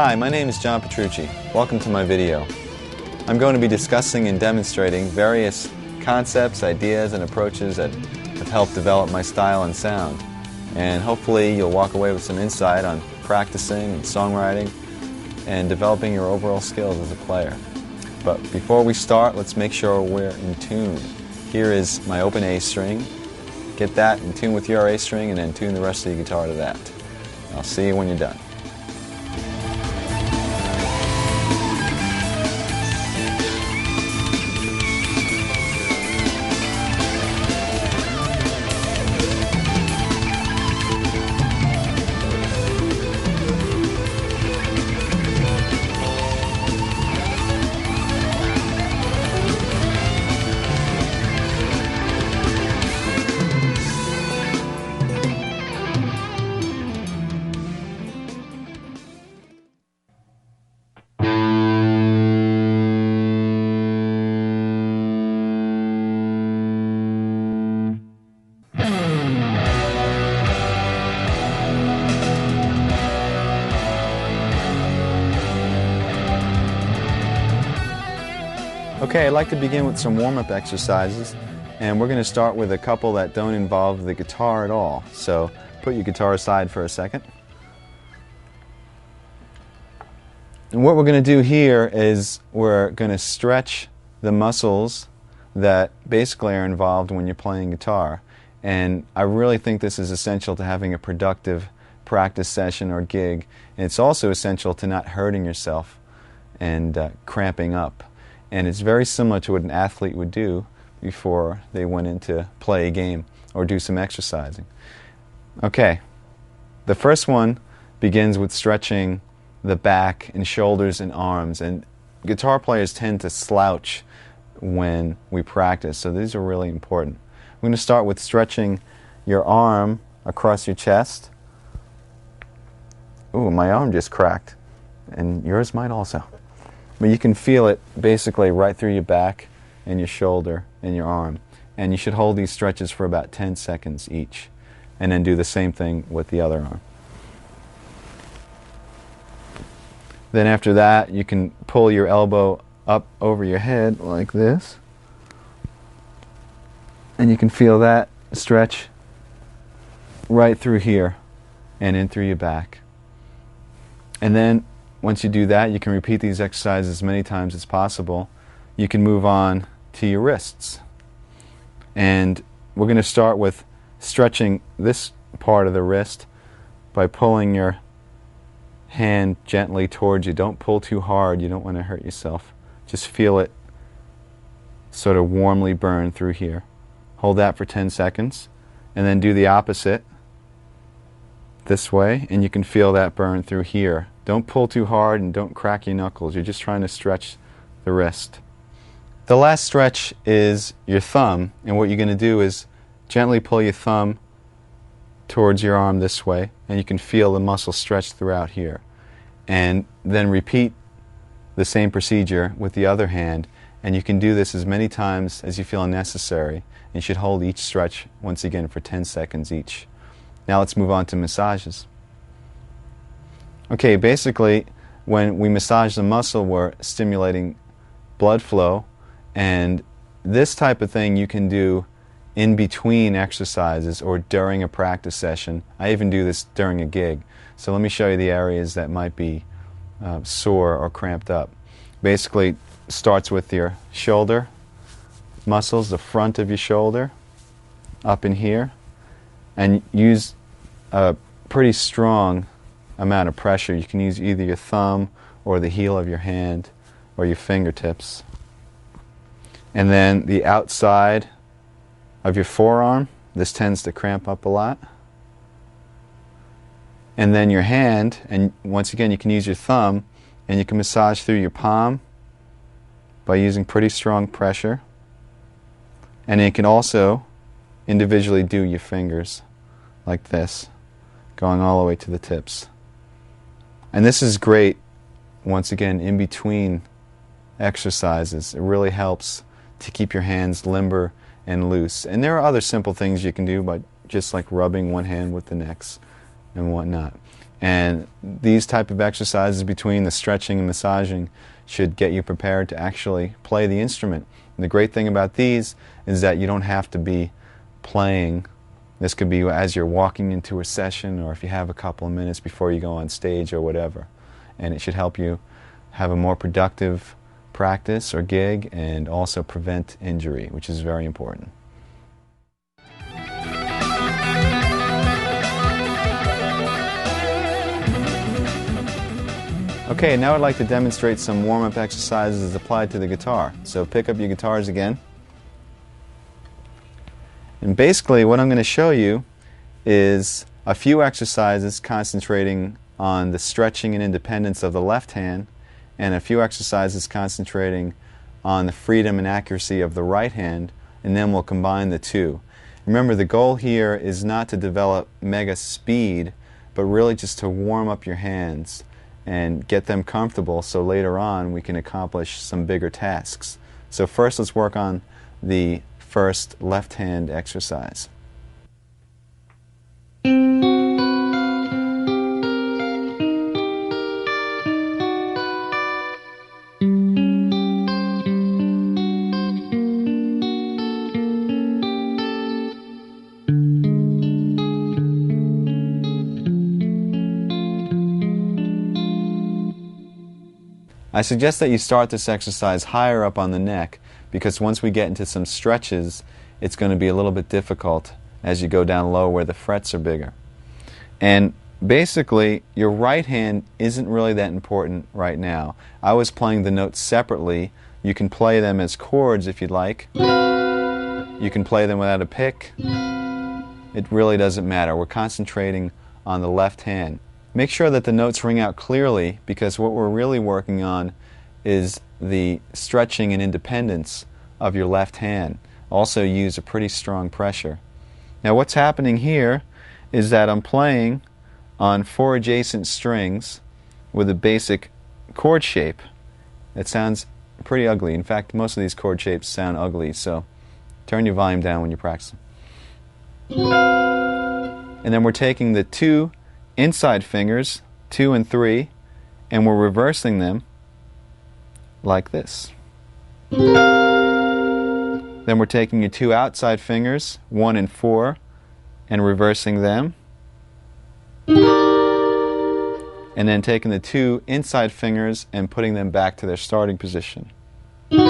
Hi, my name is John Petrucci. Welcome to my video. I'm going to be discussing and demonstrating various concepts, ideas, and approaches that have helped develop my style and sound. And hopefully you'll walk away with some insight on practicing and songwriting and developing your overall skills as a player. But before we start, let's make sure we're in tune. Here is my open A string. Get that in tune with your A string and then tune the rest of your guitar to that. I'll see you when you're done. Okay, I'd like to begin with some warm-up exercises, and we're going to start with a couple that don't involve the guitar at all. So put your guitar aside for a second. And what we're going to do here is we're going to stretch the muscles that basically are involved when you're playing guitar. And I really think this is essential to having a productive practice session or gig. And it's also essential to not hurting yourself and cramping up. And it's very similar to what an athlete would do before they went in to play a game or do some exercising. Okay, the first one begins with stretching the back and shoulders and arms. And guitar players tend to slouch when we practice, so these are really important. We're going to start with stretching your arm across your chest. Ooh, my arm just cracked, and yours might also. But you can feel it basically right through your back and your shoulder and your arm. And you should hold these stretches for about 10 seconds each. And then do the same thing with the other arm. Then after that, you can pull your elbow up over your head like this. And you can feel that stretch right through here and in through your back. And then once you do that, you can repeat these exercises as many times as possible. You can move on to your wrists. And we're going to start with stretching this part of the wrist by pulling your hand gently towards you. Don't pull too hard. You don't want to hurt yourself. Just feel it sort of warmly burn through here. Hold that for 10 seconds. And then do the opposite this way. And you can feel that burn through here. Don't pull too hard and don't crack your knuckles. You're just trying to stretch the wrist. The last stretch is your thumb, and what you're going to do is gently pull your thumb towards your arm this way, and you can feel the muscle stretch throughout here. And then repeat the same procedure with the other hand, and you can do this as many times as you feel necessary. And you should hold each stretch once again for 10 seconds each. Now let's move on to massages. Okay, basically, when we massage the muscle, we're stimulating blood flow, and this type of thing you can do in between exercises or during a practice session. I even do this during a gig. So let me show you the areas that might be sore or cramped up. Basically, starts with your shoulder muscles, the front of your shoulder, up in here, and use a pretty strong amount of pressure. You can use either your thumb or the heel of your hand or your fingertips. And then the outside of your forearm, this tends to cramp up a lot. And then your hand, and once again you can use your thumb, and you can massage through your palm by using pretty strong pressure. And you can also individually do your fingers like this, going all the way to the tips. And this is great, once again, in between exercises. It really helps to keep your hands limber and loose. And there are other simple things you can do, but just like rubbing one hand with the next and whatnot. And these type of exercises between the stretching and massaging should get you prepared to actually play the instrument. And the great thing about these is that you don't have to be playing. This could be as you're walking into a session, or if you have a couple of minutes before you go on stage or whatever. And it should help you have a more productive practice or gig, and also prevent injury, which is very important. Okay, now I'd like to demonstrate some warm-up exercises applied to the guitar. So pick up your guitars again. And basically what I'm going to show you is a few exercises concentrating on the stretching and independence of the left hand, and a few exercises concentrating on the freedom and accuracy of the right hand, and then we'll combine the two. Remember, the goal here is not to develop mega speed, but really just to warm up your hands and get them comfortable so later on we can accomplish some bigger tasks. So first let's work on the first left hand exercise. I suggest that you start this exercise higher up on the neck, because once we get into some stretches, it's going to be a little bit difficult as you go down low where the frets are bigger. And basically, your right hand isn't really that important right now. I was playing the notes separately. You can play them as chords if you'd like. You can play them without a pick. It really doesn't matter. We're concentrating on the left hand. Make sure that the notes ring out clearly, because what we're really working on is the stretching and independence of your left hand. Also use a pretty strong pressure. Now what's happening here is that I'm playing on 4 adjacent strings with a basic chord shape. It sounds pretty ugly. In fact, most of these chord shapes sound ugly, so turn your volume down when you practice. And then we're taking the 2 inside fingers, 2 and 3, and we're reversing them like this. Then we're taking your 2 outside fingers, 1 and 4, and reversing them. And then taking the 2 inside fingers and putting them back to their starting position. The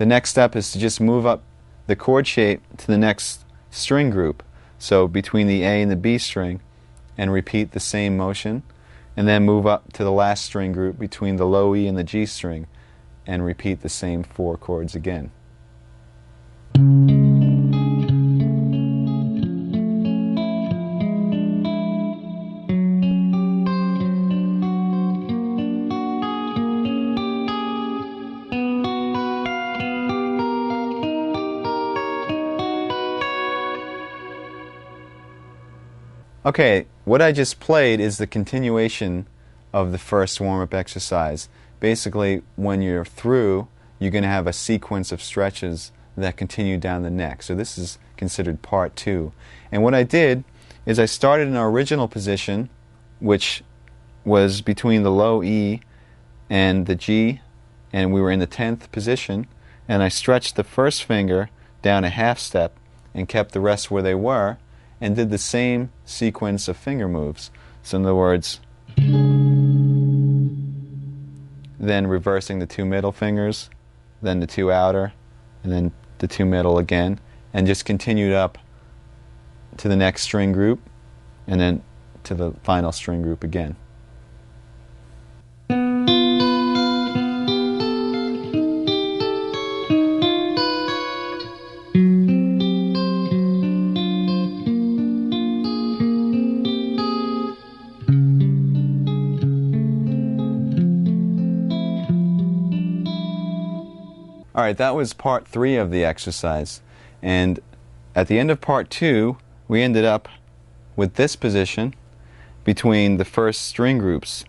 next step is to just move up the chord shape to the next string group. So between the A and the B string, and repeat the same motion, and then move up to the last string group between the low E and the G string, and repeat the same 4 chords again. Okay, what I just played is the continuation of the first warm-up exercise. Basically, when you're through, you're going to have a sequence of stretches that continue down the neck. So this is considered part 2. And what I did is I started in our original position, which was between the low E and the G, and we were in the 10th position, and I stretched the first finger down a half step and kept the rest where they were, and did the same sequence of finger moves. So in other words, then reversing the 2 middle fingers, then the 2 outer, and then the 2 middle again, and just continued up to the next string group, and then to the final string group again. Alright, that was part 3 of the exercise, and at the end of part 2 we ended up with this position between the first string groups.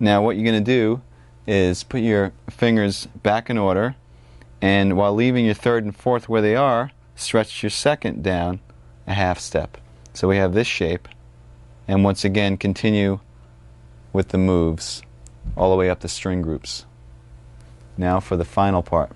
Now what you're going to do is put your fingers back in order, and while leaving your 3rd and 4th where they are, stretch your 2nd down a half step. So we have this shape, and once again continue with the moves all the way up to string groups. Now for the final part.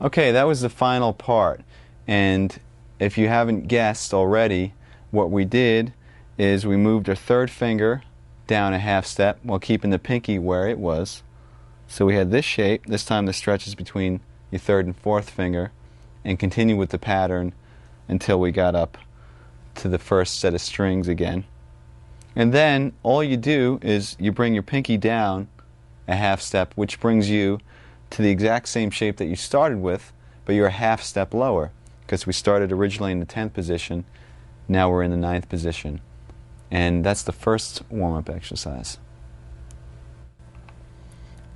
Okay, that was the final part, and if you haven't guessed already, what we did is we moved our third finger down a half step while keeping the pinky where it was. So we had this shape. This time the stretch is between your third and fourth finger, and continue with the pattern until we got up to the first set of strings again. And then all you do is you bring your pinky down a half step, which brings you to the exact same shape that you started with, but you're a half step lower, because we started originally in the 10th position, now we're in the 9th position. And that's the first warm-up exercise.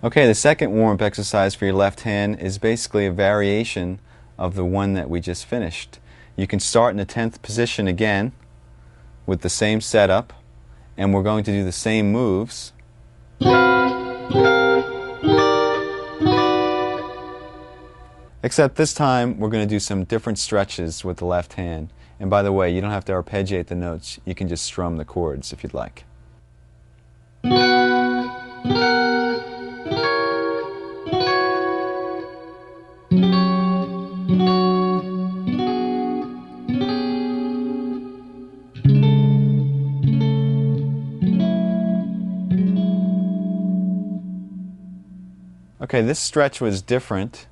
Okay, the second warm-up exercise for your left hand is basically a variation of the one that we just finished. You can start in the 10th position again with the same setup, and we're going to do the same moves. Except this time we're going to do some different stretches with the left hand. And by the way, you don't have to arpeggiate the notes. You can just strum the chords if you'd like. Okay, this stretch was different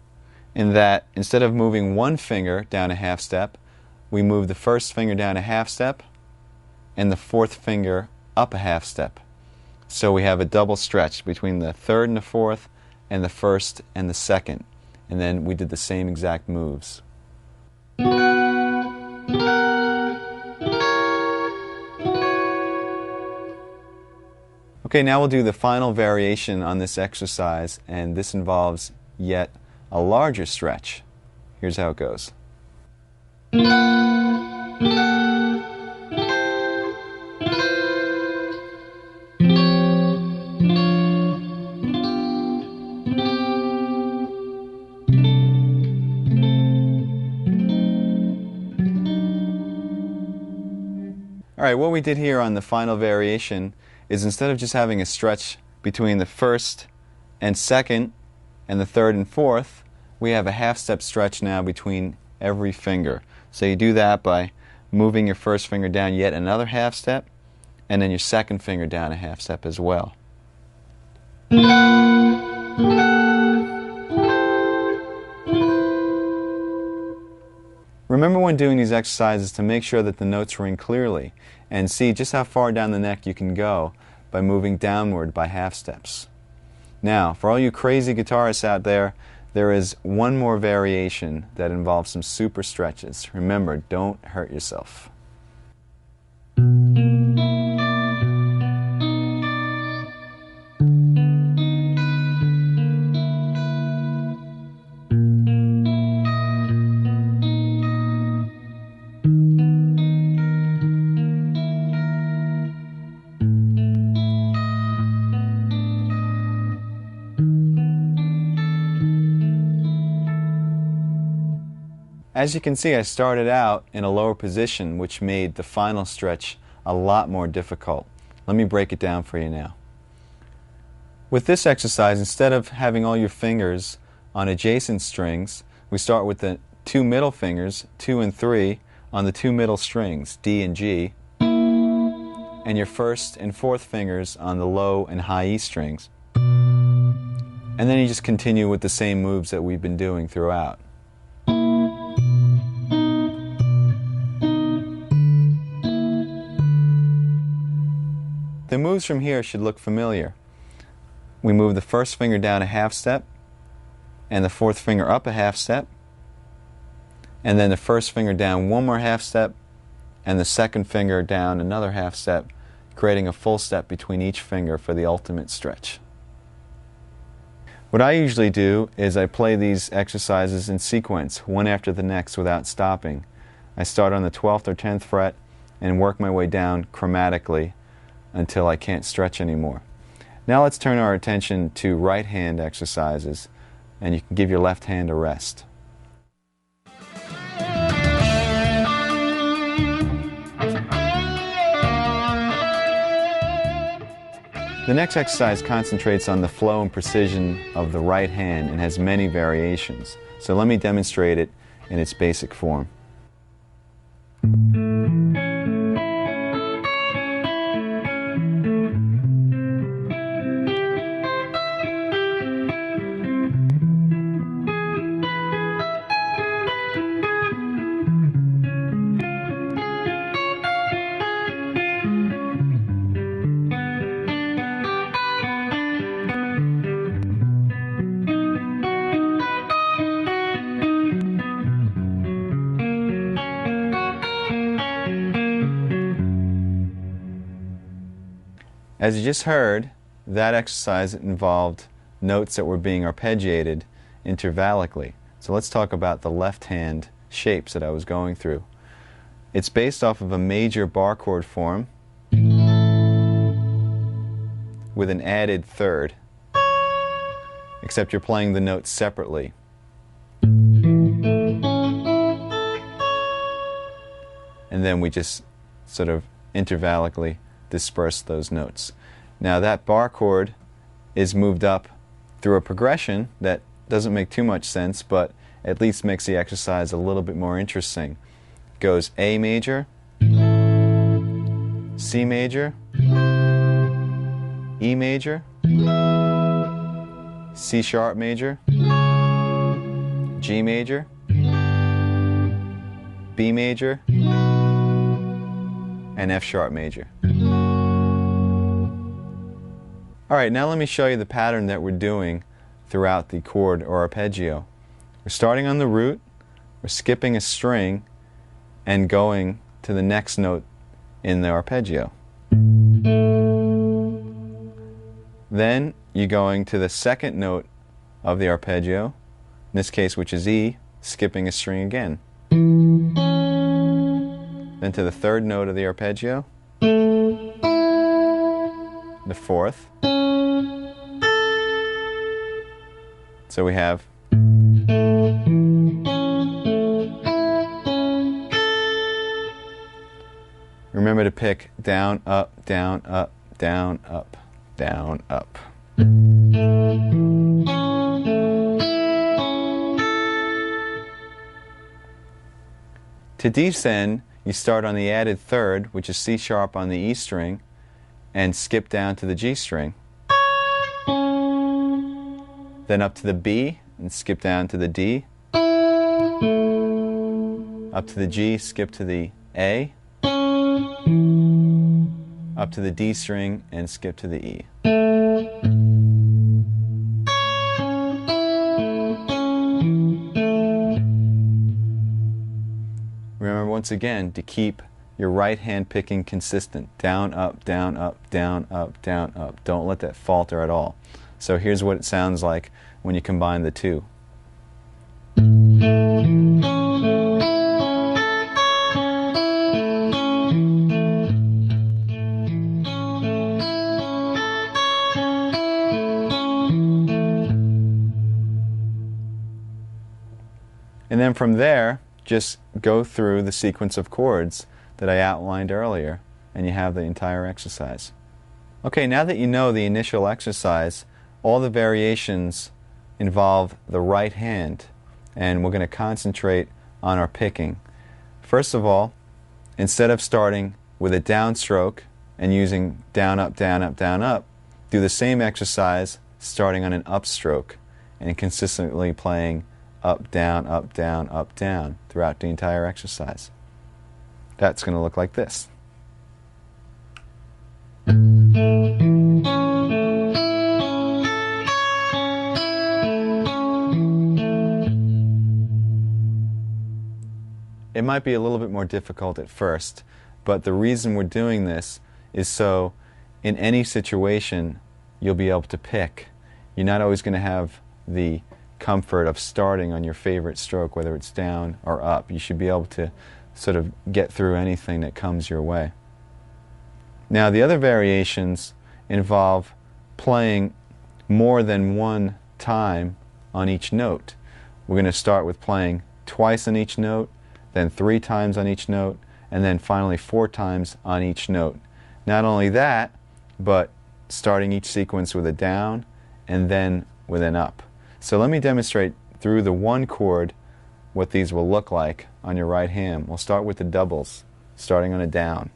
in that instead of moving one finger down a half step, we move the first finger down a half step and the fourth finger up a half step. So we have a double stretch between the third and the fourth and the first and the second. And then we did the same exact moves. Okay, now we'll do the final variation on this exercise, and this involves yet a larger stretch. Here's how it goes. Alright, what we did here on the final variation is instead of just having a stretch between the first and second and the third and fourth, we have a half step stretch now between every finger. So you do that by moving your first finger down yet another half step, and then your second finger down a half step as well. Remember when doing these exercises to make sure that the notes ring clearly, and see just how far down the neck you can go by moving downward by half steps. Now, for all you crazy guitarists out there, there is one more variation that involves some super stretches. Remember, don't hurt yourself. As you can see, I started out in a lower position, which made the final stretch a lot more difficult. Let me break it down for you now. With this exercise, instead of having all your fingers on adjacent strings, we start with the two middle fingers, 2 and 3, on the two middle strings, D and G, and your first and fourth fingers on the low and high E strings. And then you just continue with the same moves that we've been doing throughout. The moves from here should look familiar. We move the first finger down a half step, and the fourth finger up a half step, and then the first finger down one more half step, and the second finger down another half step, creating a full step between each finger for the ultimate stretch. What I usually do is I play these exercises in sequence, one after the next without stopping. I start on the 12th or 10th fret and work my way down chromatically until I can't stretch anymore. Now let's turn our attention to right hand exercises, and you can give your left hand a rest. The next exercise concentrates on the flow and precision of the right hand and has many variations. So let me demonstrate it in its basic form. As you just heard, that exercise involved notes that were being arpeggiated intervallically. So let's talk about the left hand shapes that I was going through. It's based off of a major bar chord form with an added third, except you're playing the notes separately. And then we just sort of intervallically disperse those notes. Now that bar chord is moved up through a progression that doesn't make too much sense, but at least makes the exercise a little bit more interesting. It goes A major, C major, E major, C sharp major, G major, B major, and F sharp major. Alright, now let me show you the pattern that we're doing throughout the chord or arpeggio. We're starting on the root, we're skipping a string, and going to the next note in the arpeggio. Then you're going to the second note of the arpeggio, in this case which is E, skipping a string again. Then to the third note of the arpeggio, the fourth. So we have remember to pick down, up, down, up, down, up, down, up. To descend, you start on the added third, which is C sharp on the E string, and skip down to the G string. Then up to the B and skip down to the D. Up to the G, skip to the A. Up to the D string and skip to the E. Remember once again to keep your right hand picking consistent. Down, up, down, up, down, up, down, up. Don't let that falter at all. So here's what it sounds like when you combine the two. And then from there, just go through the sequence of chords that I outlined earlier, and you have the entire exercise. Okay, now that you know the initial exercise, all the variations involve the right hand, and we're going to concentrate on our picking. First of all, instead of starting with a downstroke and using down, up, down, up, down, up, do the same exercise starting on an upstroke and consistently playing up, down, up, down, up, down throughout the entire exercise. That's going to look like this. It might be a little bit more difficult at first, but the reason we're doing this is so in any situation you'll be able to pick you're not always going to have the comfort of starting on your favorite stroke, whether it's down or up. You should be able to sort of get through anything that comes your way. Now, the other variations involve playing more than one time on each note. We're going to start with playing twice on each note, then 3 times on each note, and then finally 4 times on each note. Not only that, but starting each sequence with a down and then with an up. So let me demonstrate through the one chord what these will look like on your right hand. We'll start with the doubles, starting on a down.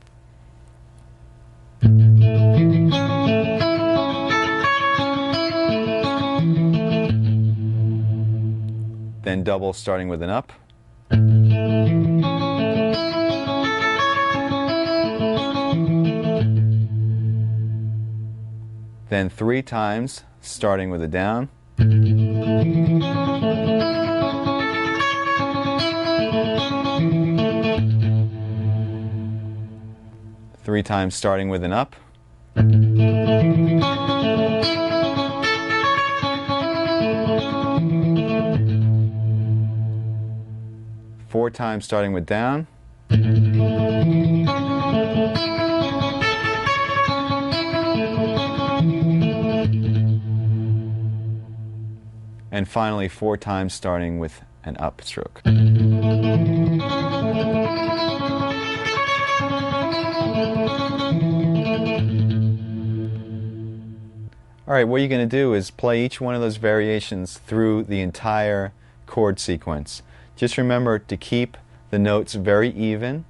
Then double starting with an up. Then 3 times starting with a down. 3 times starting with an up. 4 times starting with down. And finally 4 times starting with an up stroke. Alright, what you're going to do is play each one of those variations through the entire chord sequence. Just remember to keep the notes very even,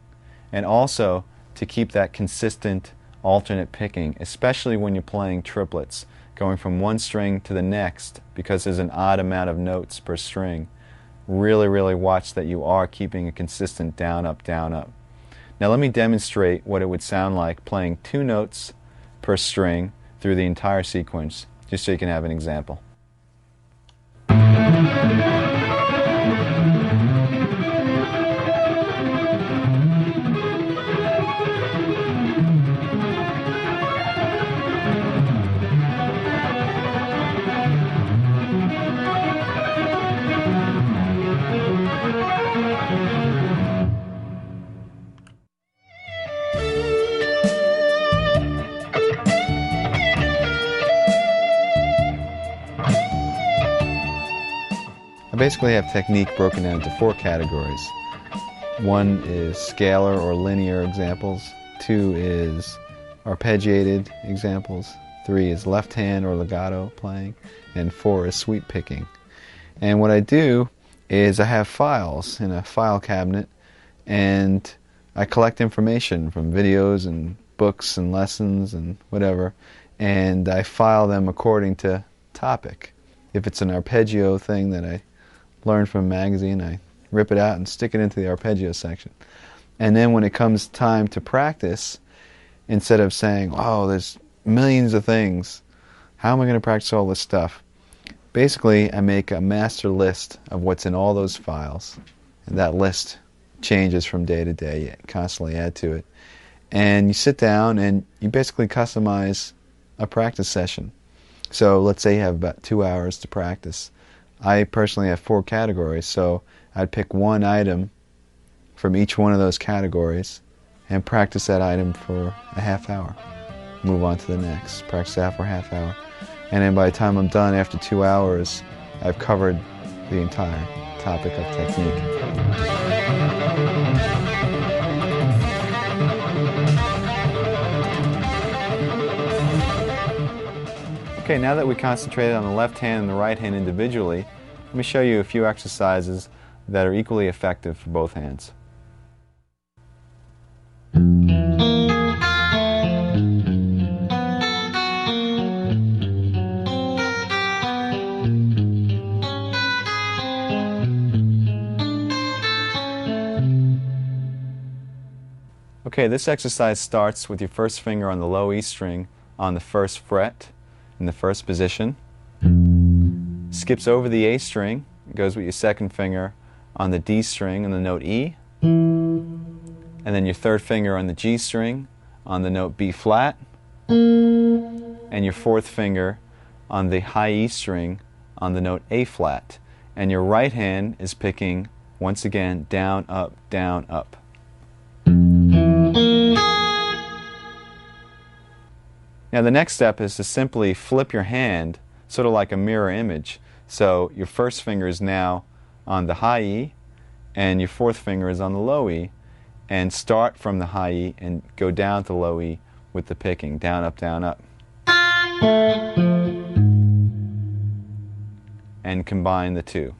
and also to keep that consistent alternate picking, especially when you're playing triplets, going from one string to the next, because there's an odd amount of notes per string. Really, really watch that you are keeping a consistent down, up, down, up. Now let me demonstrate what it would sound like playing 2 notes per string through the entire sequence, just so you can have an example. I basically have technique broken down into 4 categories. 1 is scalar or linear examples, 2 is arpeggiated examples, 3 is left hand or legato playing, and 4 is sweep picking. And what I do is I have files in a file cabinet, and I collect information from videos and books and lessons and whatever, and I file them according to topic. If it's an arpeggio thing that I learned from a magazine, I rip it out and stick it into the arpeggio section. And then when it comes time to practice, instead of saying, oh, there's millions of things, how am I going to practice all this stuff? Basically, I make a master list of what's in all those files, and that list changes from day to day. You constantly add to it. And you sit down and you basically customize a practice session. So let's say you have about 2 hours to practice. I personally have 4 categories, so I'd pick one item from each one of those categories and practice that item for a half hour. Move on to the next, practice that for a half hour. And then by the time I'm done after 2 hours, I've covered the entire topic of technique. Okay, now that we concentrated on the left hand and the right hand individually, let me show you a few exercises that are equally effective for both hands. Okay, this exercise starts with your first finger on the low E string on the first fret in the first position, skips over the A string, goes with your second finger on the D string on the note E, and then your third finger on the G string on the note B flat, and your fourth finger on the high E string on the note A flat. And your right hand is picking, once again, down, up, down, up. Now the next step is to simply flip your hand, sort of like a mirror image. So your first finger is now on the high E, and your fourth finger is on the low E, and start from the high E and go down to low E with the picking, down, up, down, up. And combine the two.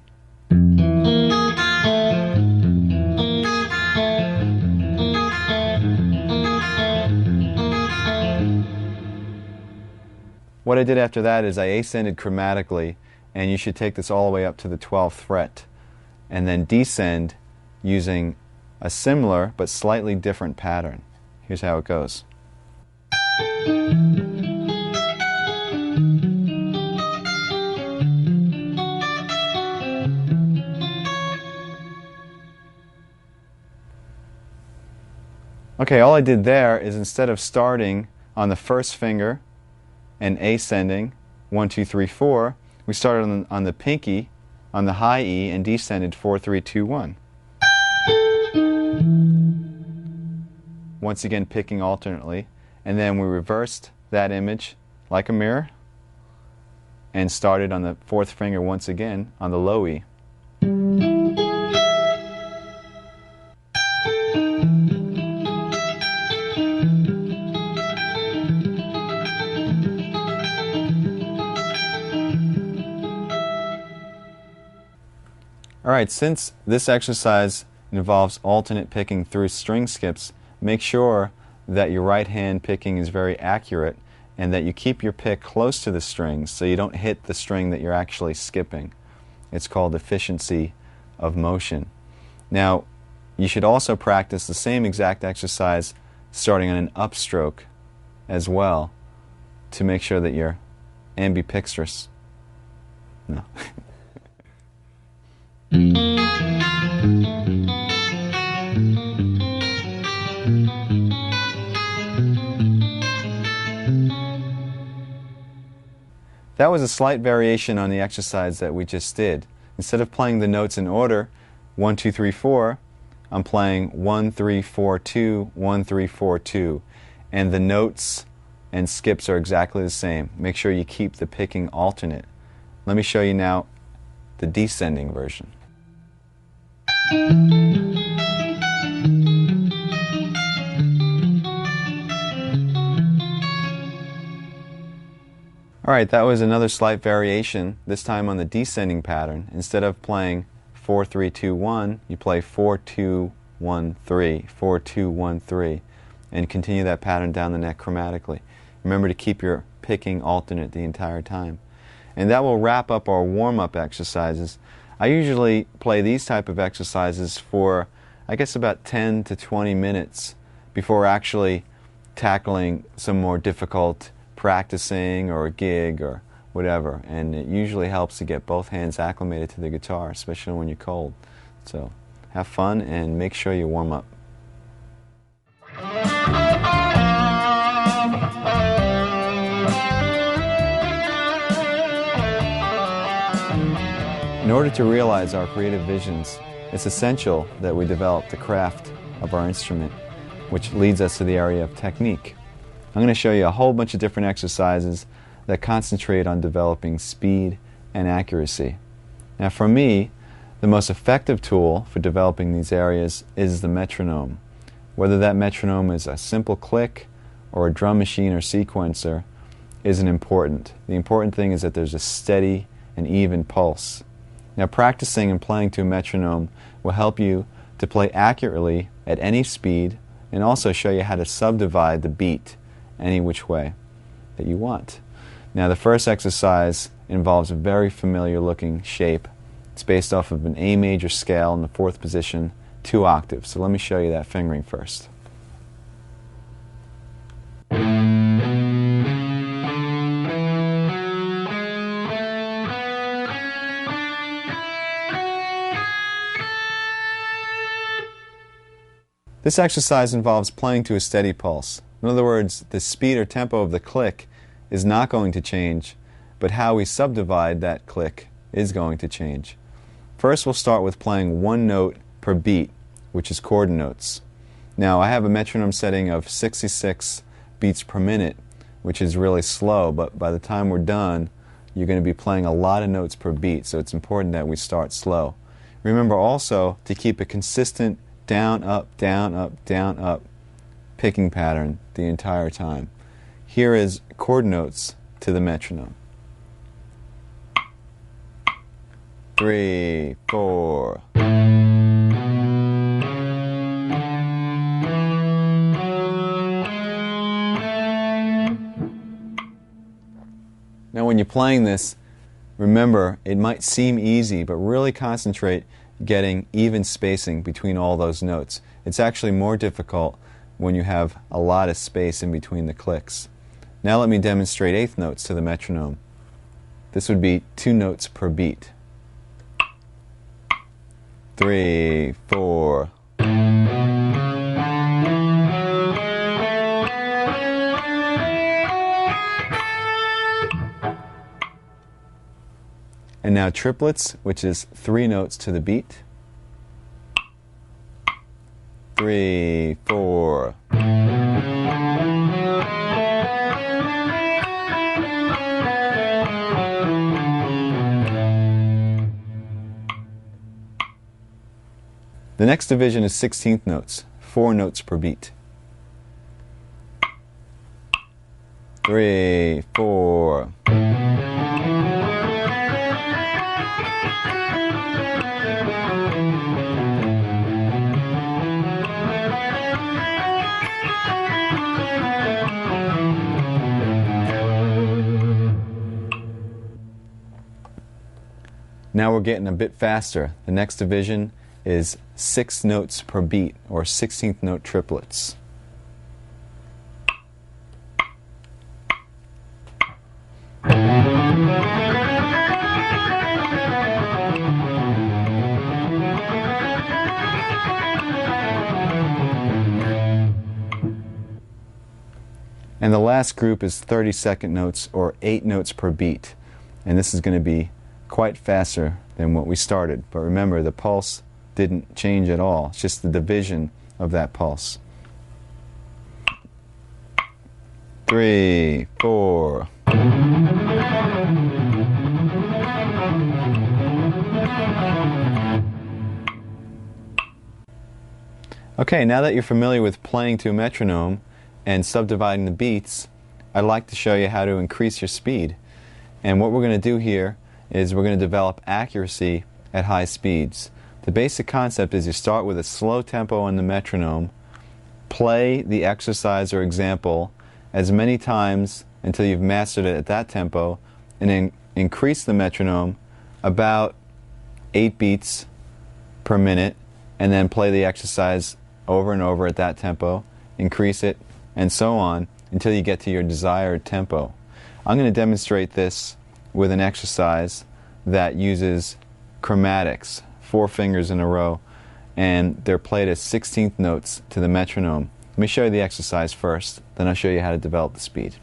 What I did after that is I ascended chromatically, and you should take this all the way up to the 12th fret, and then descend using a similar but slightly different pattern. Here's how it goes. Okay, all I did there is instead of starting on the first finger and ascending 1, 2, 3, 4, we started on the pinky on the high E and descended 4, 3, 2, 1. Once again picking alternately, and then we reversed that image like a mirror and started on the fourth finger once again on the low E. Alright, since this exercise involves alternate picking through string skips, make sure that your right hand picking is very accurate and that you keep your pick close to the strings so you don't hit the string that you're actually skipping. It's called efficiency of motion. Now, you should also practice the same exact exercise starting on an upstroke as well to make sure that you're ambidextrous. No. That was a slight variation on the exercise that we just did. Instead of playing the notes in order, 1, 2, 3, 4, I'm playing 1, 3, 4, 2, 1, 3, 4, 2. And the notes and skips are exactly the same. Make sure you keep the picking alternate. Let me show you now the descending version. Alright, that was another slight variation, this time on the descending pattern. Instead of playing 4, 3, 2, 1, you play 4, 2, 1, 3, 4, 2, 1, 3, and continue that pattern down the neck chromatically. Remember to keep your picking alternate the entire time. And that will wrap up our warm-up exercises. I usually play these type of exercises for, I guess, about 10 to 20 minutes before actually tackling some more difficult practicing or a gig or whatever. And it usually helps to get both hands acclimated to the guitar, especially when you're cold. So have fun and make sure you warm up. In order to realize our creative visions, it's essential that we develop the craft of our instrument, which leads us to the area of technique. I'm going to show you a whole bunch of different exercises that concentrate on developing speed and accuracy. Now for me, the most effective tool for developing these areas is the metronome. Whether that metronome is a simple click or a drum machine or sequencer isn't important. The important thing is that there's a steady and even pulse. Now practicing and playing to a metronome will help you to play accurately at any speed and also show you how to subdivide the beat any which way that you want. Now the first exercise involves a very familiar looking shape. It's based off of an A major scale in the 4th position, 2 octaves. So let me show you that fingering first. This exercise involves playing to a steady pulse. In other words, the speed or tempo of the click is not going to change, but how we subdivide that click is going to change. First, we'll start with playing one note per beat, which is chord notes. Now, I have a metronome setting of 66 beats per minute, which is really slow, but by the time we're done, you're going to be playing a lot of notes per beat, so it's important that we start slow. Remember also to keep a consistent down, up, down, up, down, up picking pattern the entire time. Here is chord notes to the metronome. 3, 4. Now when you're playing this, remember, it might seem easy, but really concentrate getting even spacing between all those notes. It's actually more difficult when you have a lot of space in between the clicks. Now let me demonstrate eighth notes to the metronome. This would be 2 notes per beat. 3, 4. And now triplets, which is 3 notes to the beat. 3, 4. The next division is 16th notes, 4 notes per beat. 3, 4. Now we're getting a bit faster. The next division is 6 notes per beat, or 16th note triplets. And the last group is 32nd notes, or 8 notes per beat. And this is going to be quite faster than what we started. But remember, the pulse didn't change at all. It's just the division of that pulse. 3, 4. Okay, now that you're familiar with playing to a metronome and subdividing the beats, I'd like to show you how to increase your speed. And what we're going to do here is we're going to develop accuracy at high speeds. The basic concept is you start with a slow tempo on the metronome, play the exercise or example as many times until you've mastered it at that tempo, and then increase the metronome about 8 beats per minute, and then play the exercise over and over at that tempo, increase it, and so on until you get to your desired tempo. I'm going to demonstrate this with an exercise that uses chromatics, 4 fingers in a row, and they're played as 16th notes to the metronome. Let me show you the exercise first, then I'll show you how to develop the speed.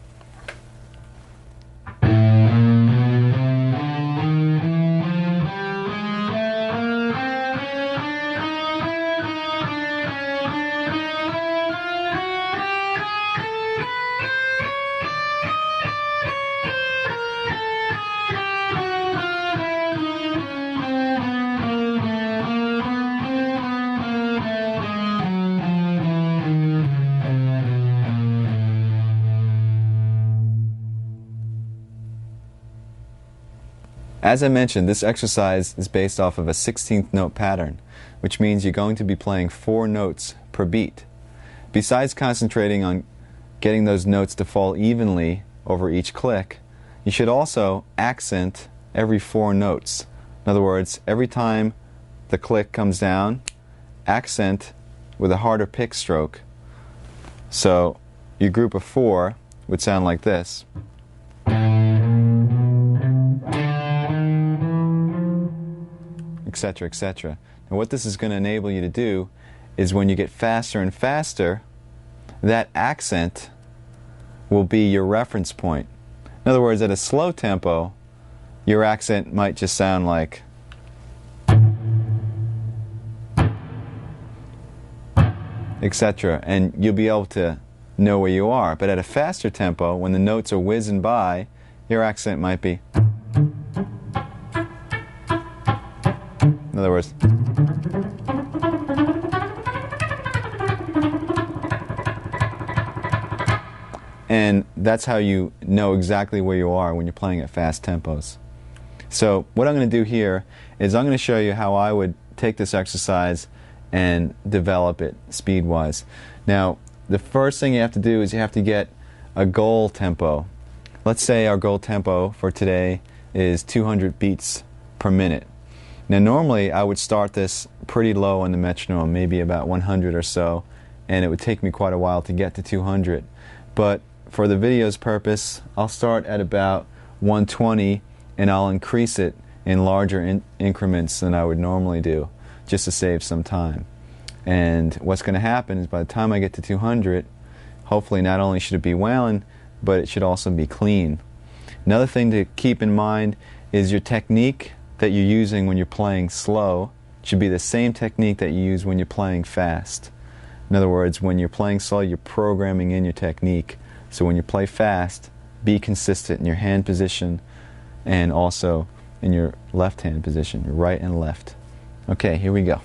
As I mentioned, this exercise is based off of a 16th note pattern, which means you're going to be playing 4 notes per beat. Besides concentrating on getting those notes to fall evenly over each click, you should also accent every 4 notes. In other words, every time the click comes down, accent with a harder pick stroke. So your group of 4 would sound like this. Etc., etc. And what this is going to enable you to do is when you get faster and faster, that accent will be your reference point. In other words, at a slow tempo, your accent might just sound like etc. And you'll be able to know where you are. But at a faster tempo, when the notes are whizzing by, your accent might be, in other words, and that's how you know exactly where you are when you're playing at fast tempos. So what I'm going to do here is I'm going to show you how I would take this exercise and develop it speed-wise. Now, the first thing you have to do is you have to get a goal tempo. Let's say our goal tempo for today is 200 beats per minute. Now, normally I would start this pretty low on the metronome, maybe about 100 or so, and it would take me quite a while to get to 200. But for the video's purpose, I'll start at about 120 and I'll increase it in larger increments than I would normally do, just to save some time. And what's going to happen is by the time I get to 200, hopefully not only should it be wailing, but it should also be clean. Another thing to keep in mind is your technique that you're using when you're playing slow should be the same technique that you use when you're playing fast. In other words, when you're playing slow, you're programming in your technique. So when you play fast, be consistent in your hand position and also in your left hand position, your right and left. Okay, here we go.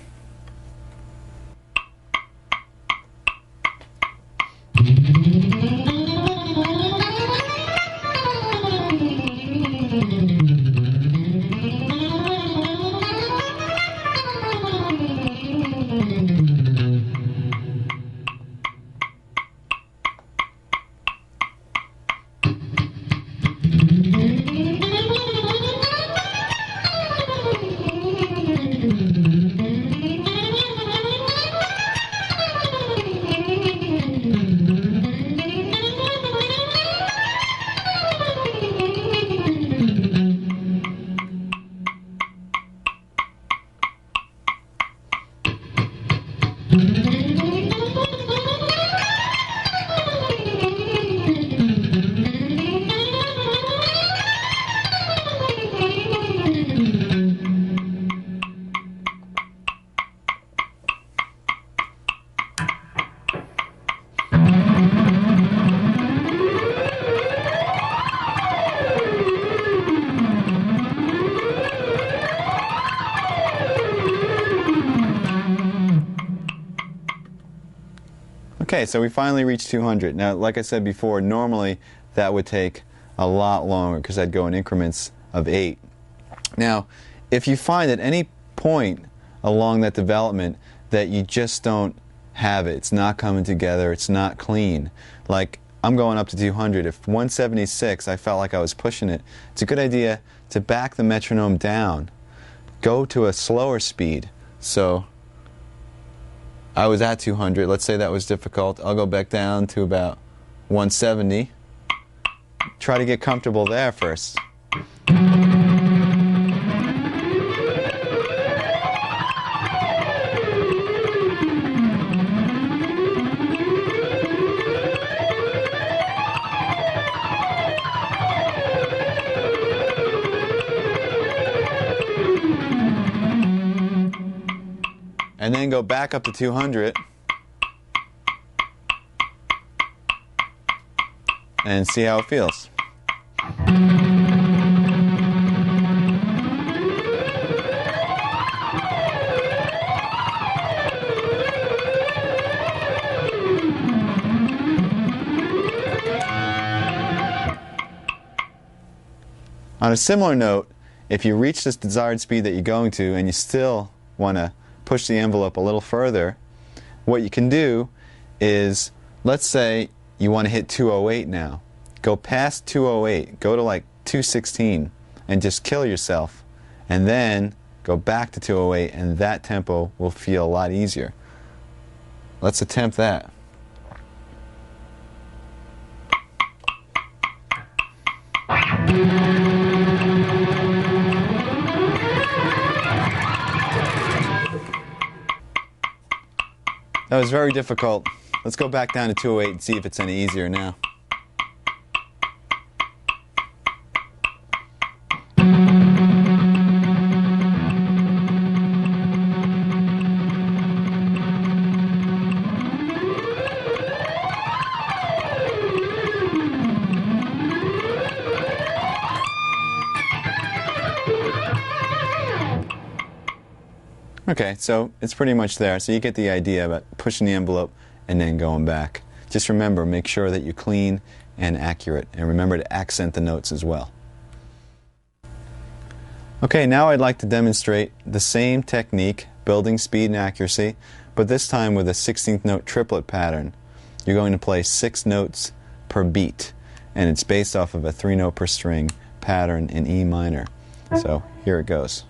Okay, so we finally reached 200. Now, like I said before, normally that would take a lot longer because I'd go in increments of 8. Now, if you find at any point along that development that you just don't have it, it's not coming together, it's not clean, like I'm going up to 200. If 176, I felt like I was pushing it, it's a good idea to back the metronome down. Go to a slower speed. So I was at 200. Let's say that was difficult. I'll go back down to about 170. Try to get comfortable there first. And then go back up to 200 and see how it feels. On a similar note, if you reach this desired speed that you're going to and you still want to push the envelope a little further, what you can do is, let's say you want to hit 208 now. Go past 208, go to like 216 and just kill yourself, and then go back to 208 and that tempo will feel a lot easier. Let's attempt that. That was very difficult. Let's go back down to 208 and see if it's any easier now. Okay, so it's pretty much there. So you get the idea about pushing the envelope and then going back. Just remember, make sure that you're clean and accurate. And remember to accent the notes as well. Okay, now I'd like to demonstrate the same technique, building speed and accuracy, but this time with a 16th note triplet pattern. You're going to play 6 notes per beat, and it's based off of a 3-note per string pattern in E minor. So here it goes.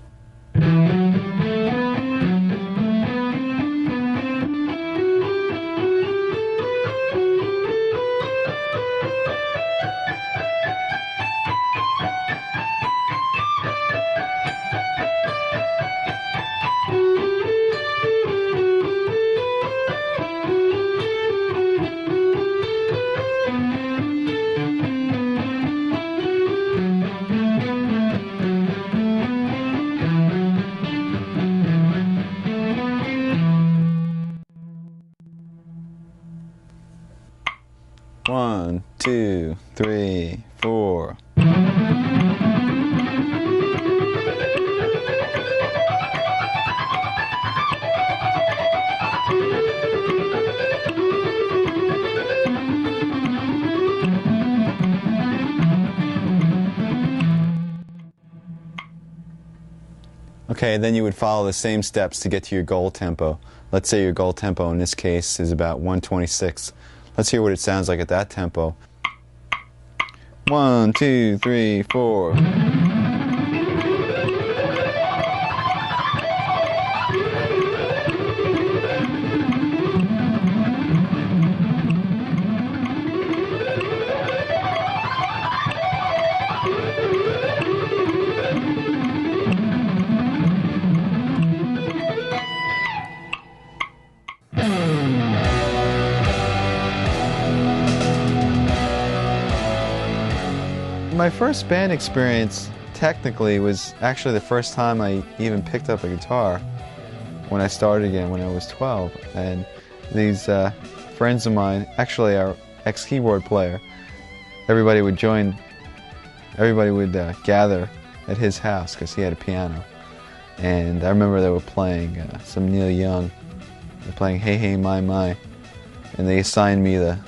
One, two, three, four. Okay, then you would follow the same steps to get to your goal tempo. Let's say your goal tempo in this case is about 126. Let's hear what it sounds like at that tempo. 1, 2, 3, 4. My first band experience technically was actually the first time I even picked up a guitar when I started again when I was 12. And these friends of mine, actually our ex-keyboard player, everybody would gather at his house because he had a piano. And I remember they were playing some Neil Young. They were playing Hey Hey My My. And they assigned me the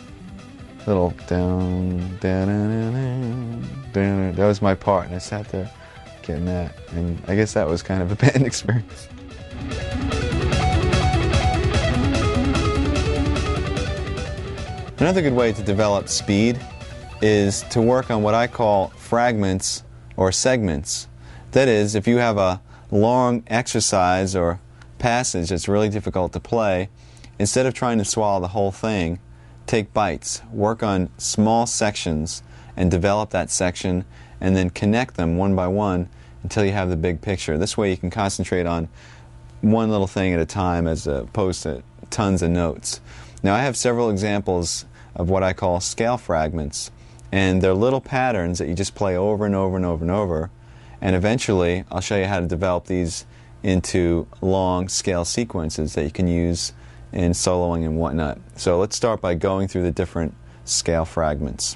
little down, down, down, down, down. That was my part, and I sat there getting that. And I guess that was kind of a band experience. Another good way to develop speed is to work on what I call fragments or segments. That is, if you have a long exercise or passage that's really difficult to play, instead of trying to swallow the whole thing, take bites, work on small sections and develop that section and then connect them one by one until you have the big picture. This way you can concentrate on one little thing at a time as opposed to tons of notes. Now I have several examples of what I call scale fragments, and they're little patterns that you just play over and over and over and over, and eventually I'll show you how to develop these into long scale sequences that you can use in soloing and whatnot. So let's start by going through the different scale fragments.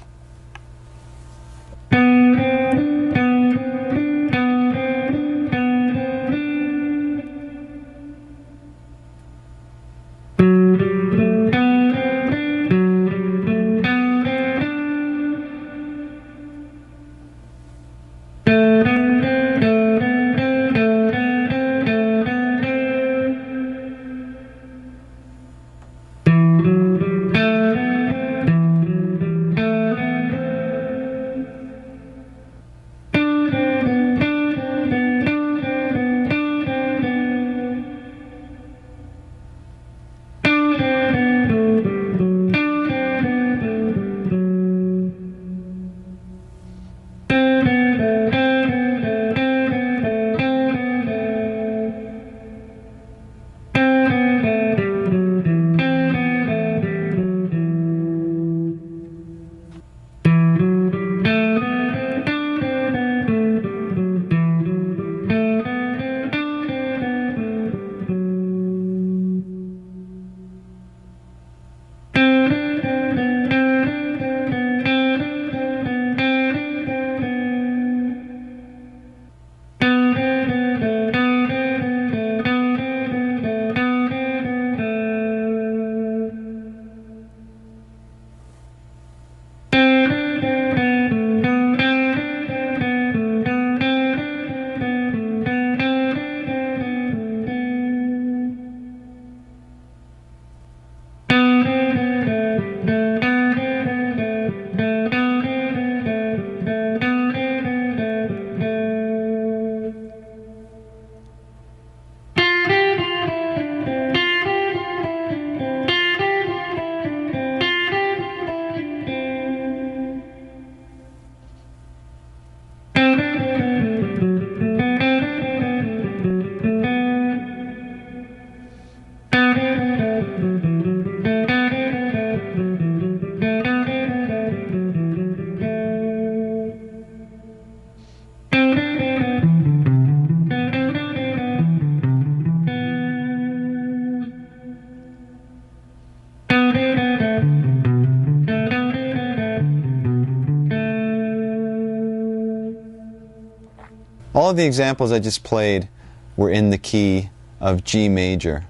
All of the examples I just played were in the key of G major.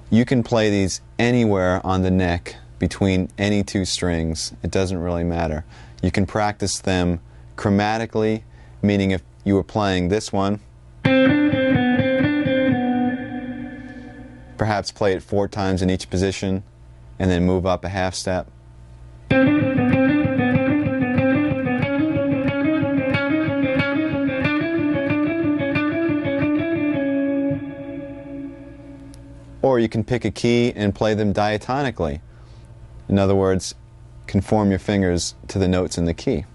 You can play these anywhere on the neck between any two strings. It doesn't really matter. You can practice them chromatically, meaning if you were playing this one, perhaps play it 4 times in each position and then move up a half step. Or you can pick a key and play them diatonically. In other words, conform your fingers to the notes in the key.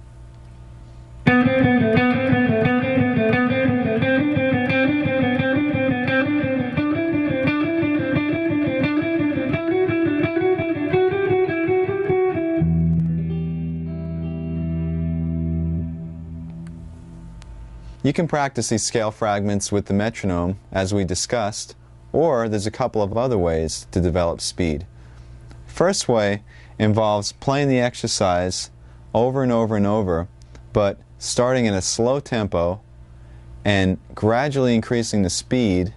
You can practice these scale fragments with the metronome, as we discussed, or there's a couple of other ways to develop speed. First way involves playing the exercise over and over and over, but starting in a slow tempo and gradually increasing the speed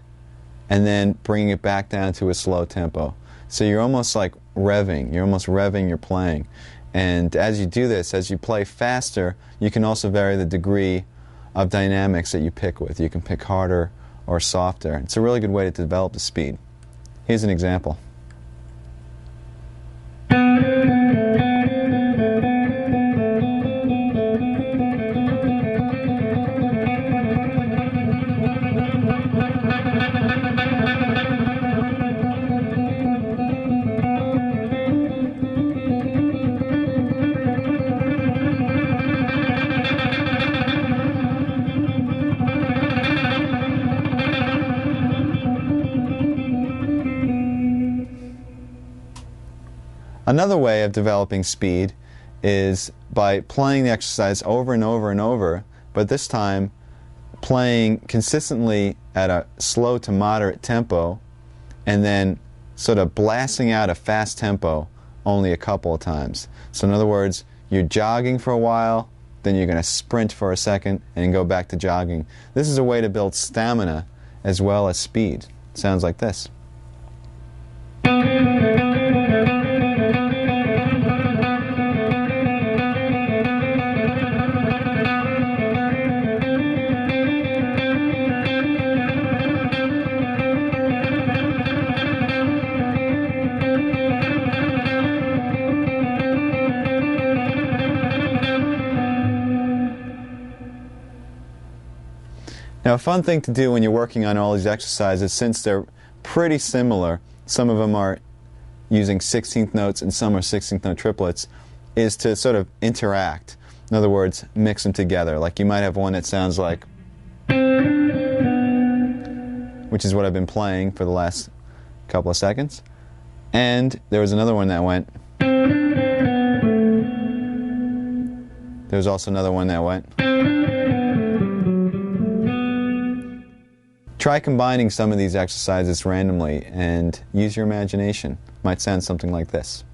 and then bringing it back down to a slow tempo. So you're almost like revving, you're almost revving your playing. And as you do this, as you play faster, you can also vary the degree of dynamics that you pick with. You can pick harder or softer. It's a really good way to develop the speed. Here's an example. Another way of developing speed is by playing the exercise over and over and over, but this time playing consistently at a slow to moderate tempo and then sort of blasting out a fast tempo only a couple of times. So in other words, you're jogging for a while, then you're going to sprint for a second and go back to jogging. This is a way to build stamina as well as speed. It sounds like this. Now, a fun thing to do when you're working on all these exercises, since they're pretty similar, some of them are using 16th notes and some are 16th note triplets, is to sort of interact. In other words, mix them together. Like you might have one that sounds like, which is what I've been playing for the last couple of seconds. And there was another one that went. There was also another one that went. Try combining some of these exercises randomly and use your imagination. It might sound something like this.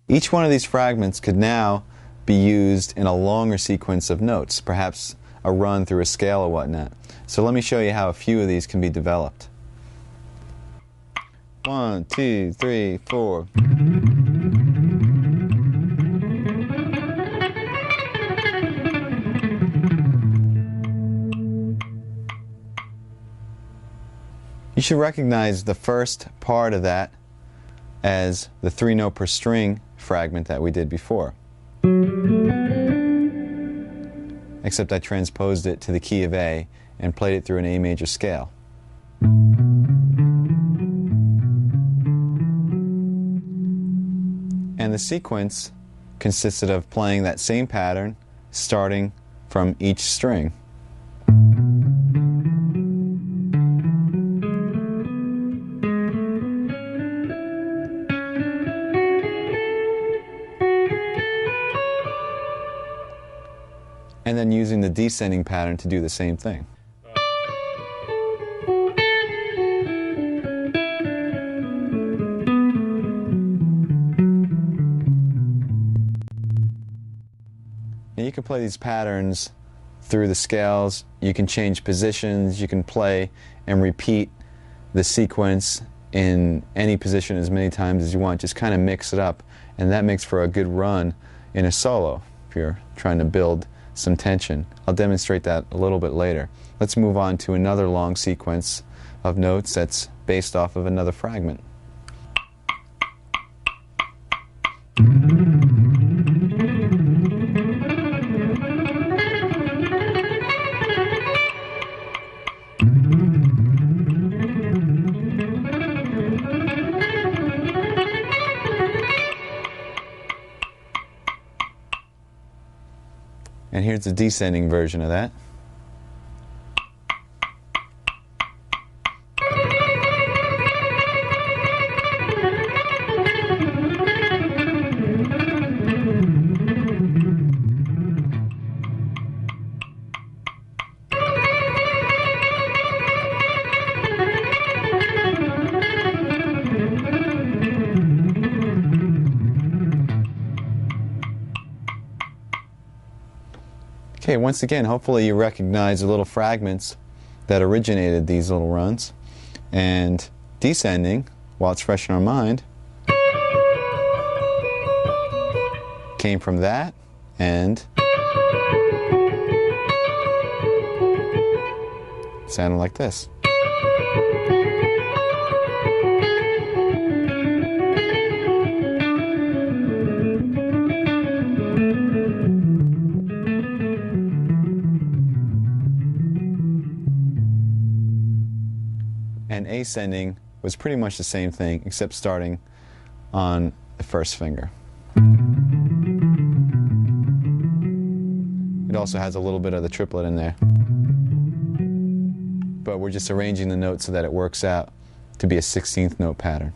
Each one of these fragments could now be used in a longer sequence of notes, perhaps a run through a scale or whatnot. So let me show you how a few of these can be developed. 1, 2, 3, 4. You should recognize the first part of that as the 3-note per string fragment that we did before. Except I transposed it to the key of A and played it through an A major scale. the sequence consisted of playing that same pattern starting from each string. And then using the descending pattern to do the same thing. And you can play these patterns through the scales. You can change positions. You can play and repeat the sequence in any position as many times as you want. Just kind of mix it up, and that makes for a good run in a solo if you're trying to build some tension. I'll demonstrate that a little bit later. Let's move on to another long sequence of notes that's based off of another fragment. And here's the descending version of that. Okay, once again, hopefully you recognize the little fragments that originated these little runs. And descending, while it's fresh in our mind, came from that and sounded like this. And ascending was pretty much the same thing, except starting on the first finger. It also has a little bit of the triplet in there. But we're just arranging the notes so that it works out to be a 16th note pattern.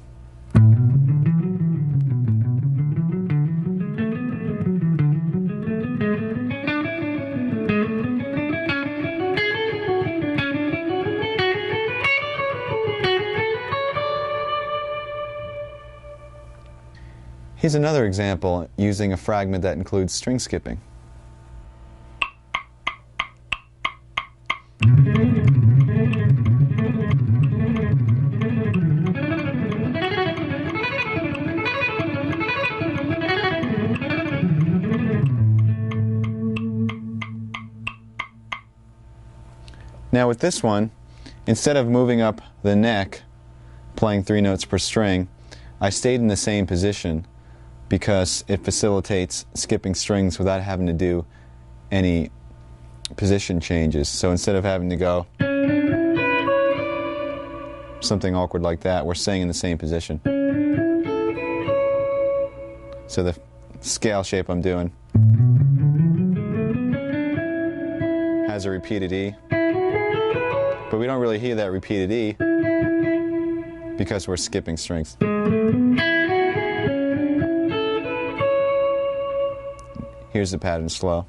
Here's another example using a fragment that includes string skipping. Now with this one, instead of moving up the neck, playing 3 notes per string, I stayed in the same position because it facilitates skipping strings without having to do any position changes. So instead of having to go something awkward like that, we're staying in the same position. So the scale shape I'm doing has a repeated E, but we don't really hear that repeated E because we're skipping strings. Here's the pattern slow.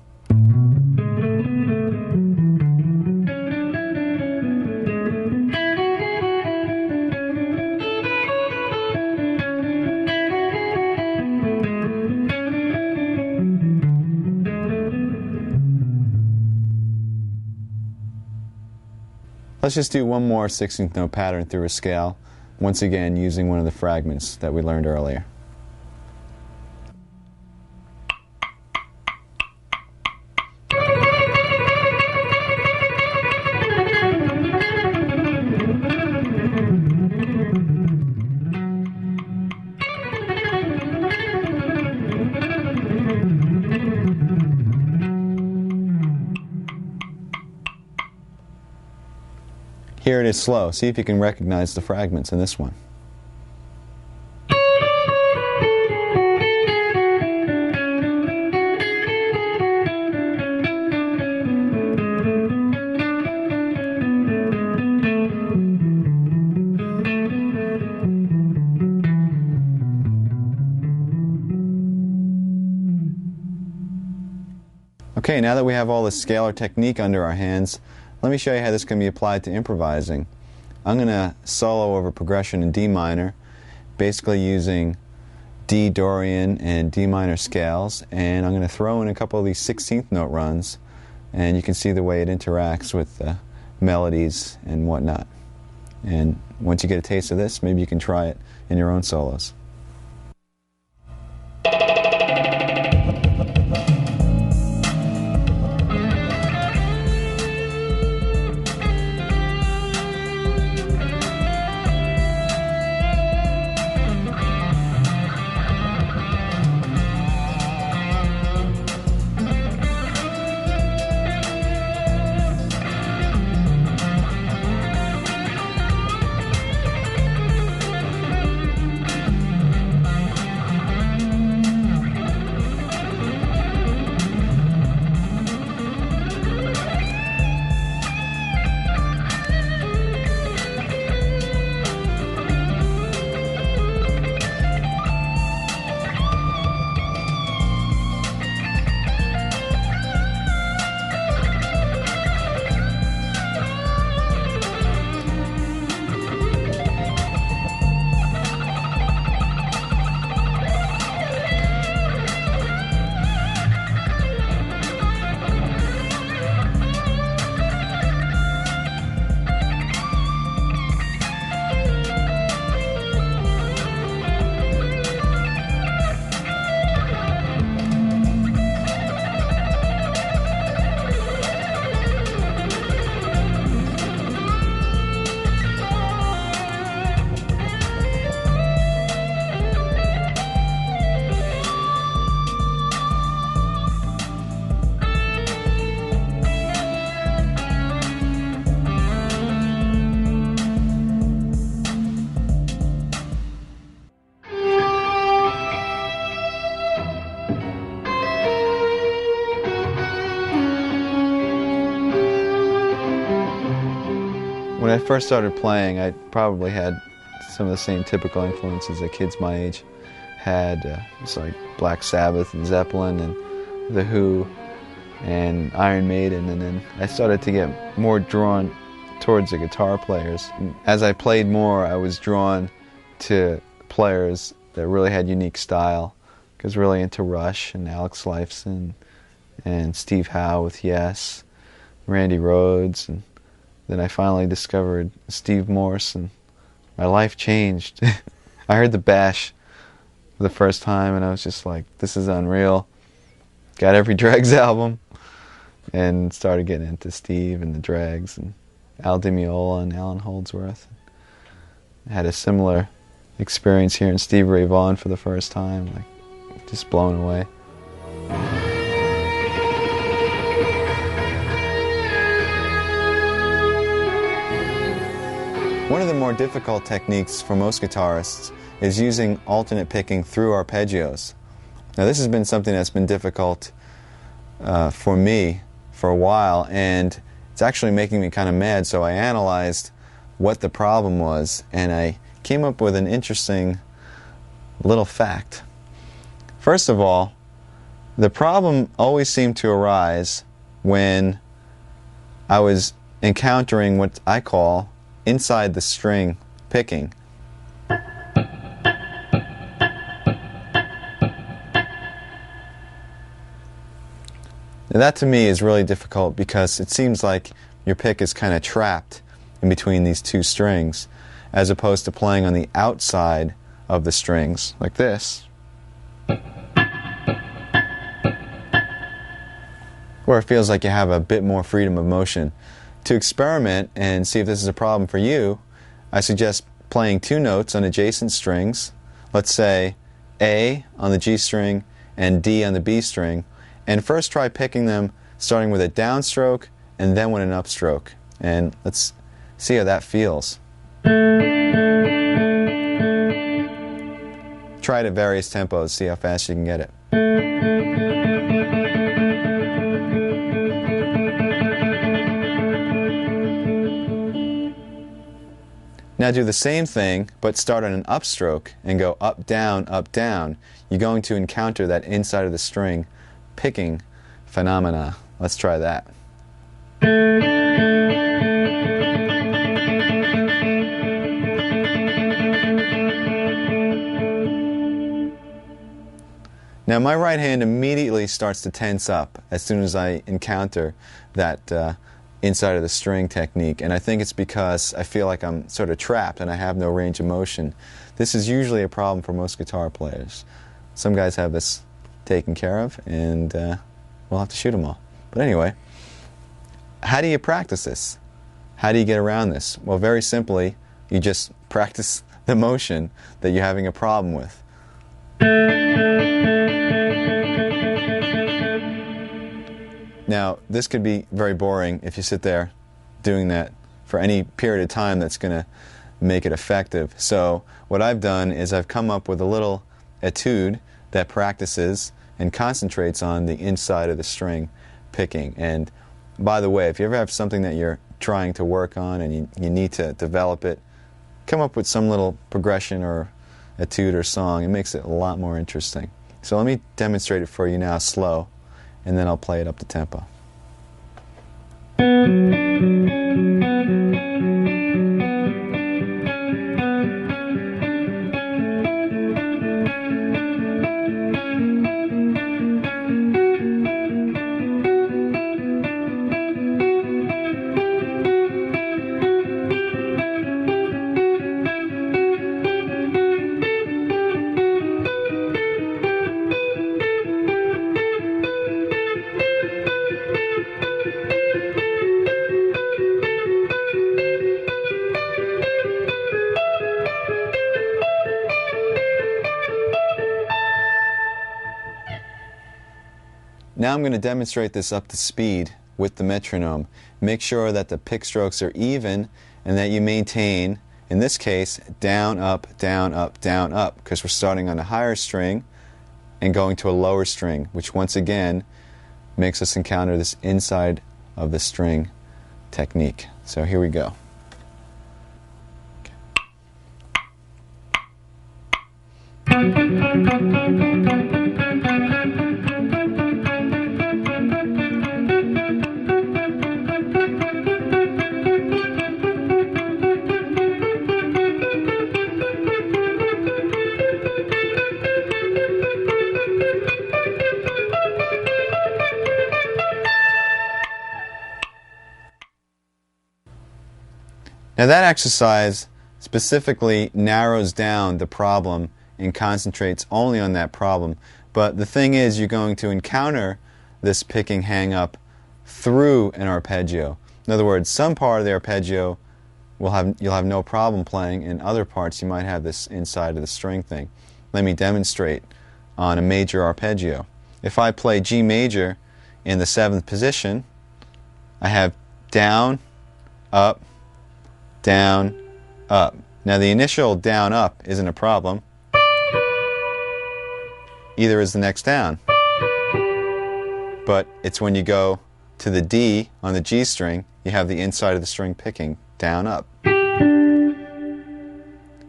Let's just do one more 16th note pattern through a scale, once again using one of the fragments that we learned earlier. Here it is slow. See if you can recognize the fragments in this one. Okay, now that we have all the scalar technique under our hands, let me show you how this can be applied to improvising. I'm going to solo over progression in D minor, basically using D Dorian and D minor scales, and I'm going to throw in a couple of these 16th note runs, and you can see the way it interacts with the melodies and whatnot. And once you get a taste of this, maybe you can try it in your own solos. When I first started playing, I probably had some of the same typical influences that kids my age had. It's like Black Sabbath and Zeppelin and The Who and Iron Maiden, and then I started to get more drawn towards the guitar players. And as I played more, I was drawn to players that really had unique style. I was really into Rush and Alex Lifeson and Steve Howe with Yes, Randy Rhoads, and then I finally discovered Steve Morse, and my life changed. I heard the Bash for the first time, and I was just like, this is unreal. Got every Dregs album, and started getting into Steve and the Dregs, and Al Di Meola and Alan Holdsworth. I had a similar experience here in Stevie Ray Vaughan for the first time, like just blown away. One of the more difficult techniques for most guitarists is using alternate picking through arpeggios. Now this has been something that's been difficult for me for a while, and it's actually making me kind of mad, so I analyzed what the problem was, and I came up with an interesting little fact. First of all, the problem always seemed to arise when I was encountering what I call inside the string picking. Now that to me is really difficult because it seems like your pick is kind of trapped in between these two strings, as opposed to playing on the outside of the strings like this, where it feels like you have a bit more freedom of motion. To experiment and see if this is a problem for you, I suggest playing two notes on adjacent strings, let's say A on the G string and D on the B string, and first try picking them starting with a downstroke and then with an upstroke. And let's see how that feels. Try it at various tempos, see how fast you can get it. Now do the same thing, but start on an upstroke and go up, down, up, down. You're going to encounter that inside of the string picking phenomena. Let's try that. Now my right hand immediately starts to tense up as soon as I encounter that inside of the string technique, and I think it's because I feel like I'm sort of trapped and I have no range of motion. This is usually a problem for most guitar players. Some guys have this taken care of, and we'll have to shoot them all. But anyway, how do you practice this? How do you get around this? Well, very simply, you just practice the motion that you're having a problem with. Now, this could be very boring if you sit there doing that for any period of time that's going to make it effective. So what I've done is I've come up with a little etude that practices and concentrates on the inside of the string picking. And by the way, if you ever have something that you're trying to work on and you need to develop it, come up with some little progression or etude or song. It makes it a lot more interesting. So let me demonstrate it for you now slow, and then I'll play it up to tempo. Now I'm going to demonstrate this up to speed with the metronome. Make sure that the pick strokes are even and that you maintain, in this case, down, up, down, up, down, up, because we're starting on a higher string and going to a lower string, which once again makes us encounter this inside of the string technique. So here we go. Now that exercise specifically narrows down the problem and concentrates only on that problem. But the thing is, you're going to encounter this picking hang-up through an arpeggio. In other words, some part of the arpeggio you'll have no problem playing, and other parts you might have this inside of the string thing. Let me demonstrate on a major arpeggio. If I play G major in the 7th position, I have down, up, down, up. Now the initial down, up isn't a problem. Either is the next down. But it's when you go to the D on the G string, you have the inside of the string picking down, up.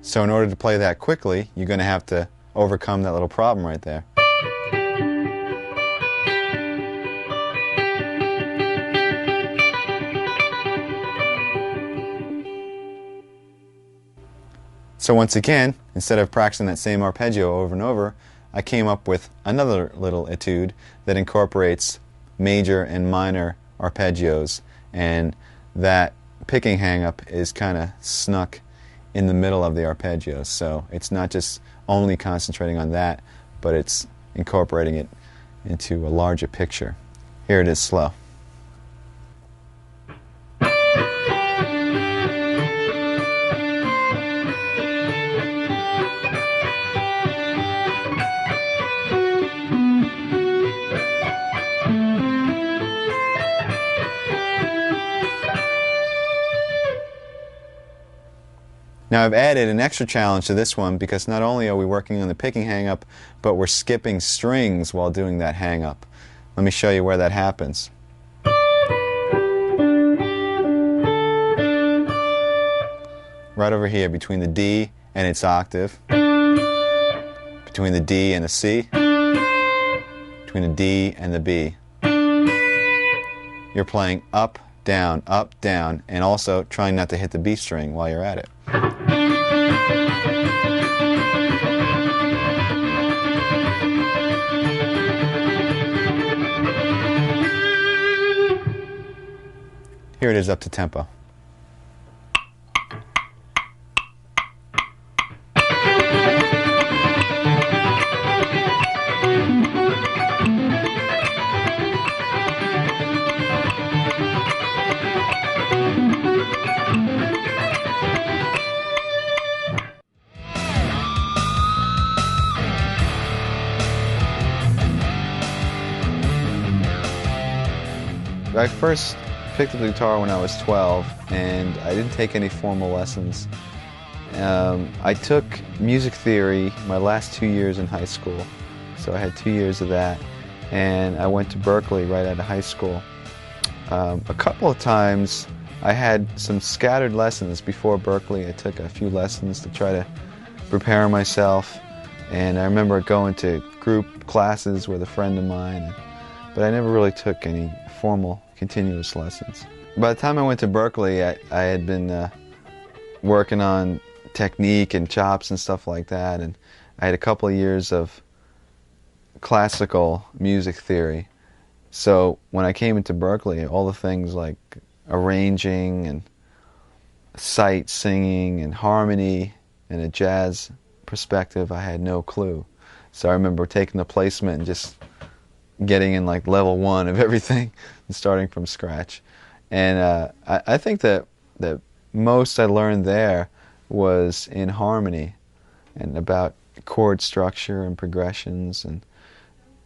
So in order to play that quickly, you're going to have to overcome that little problem right there. So once again, instead of practicing that same arpeggio over and over, I came up with another little etude that incorporates major and minor arpeggios, and that picking hang-up is kind of snuck in the middle of the arpeggios. So it's not just only concentrating on that, but it's incorporating it into a larger picture. Here it is slow. Now I've added an extra challenge to this one because not only are we working on the picking hang-up, but we're skipping strings while doing that hang-up. Let me show you where that happens. Right over here between the D and its octave, between the D and the C, between the D and the B. you're playing up, down, and also trying not to hit the B string while you're at it. Here it is up to tempo. I first picked up the guitar when I was 12, and I didn't take any formal lessons. I took music theory my last 2 years in high school, so I had 2 years of that, and I went to Berkeley right out of high school. A couple of times I had some scattered lessons before Berkeley. I took a few lessons to try to prepare myself, and I remember going to group classes with a friend of mine, but I never really took any formal continuous lessons. By the time I went to Berkeley, I had been working on technique and chops and stuff like that, and I had a couple of years of classical music theory. So when I came into Berkeley, all the things like arranging and sight singing and harmony and a jazz perspective, I had no clue. So I remember taking the placement and just getting in like level 1 of everything and starting from scratch. And I think that the most I learned there was in harmony and about chord structure and progressions,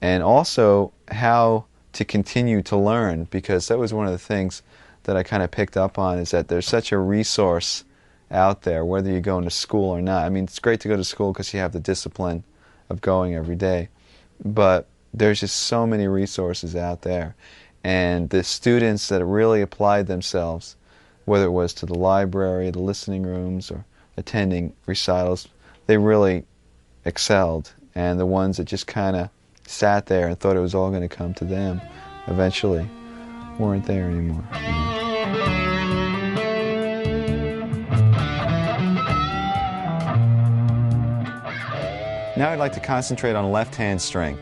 and also how to continue to learn, because that was one of the things that I kind of picked up on, is that there's such a resource out there, whether you're going to school or not. I mean, it's great to go to school because you have the discipline of going every day, but there's just so many resources out there. And the students that really applied themselves, whether it was to the library, the listening rooms, or attending recitals, they really excelled. And the ones that just kind of sat there and thought it was all going to come to them eventually weren't there anymore. Now I'd like to concentrate on left-hand strength.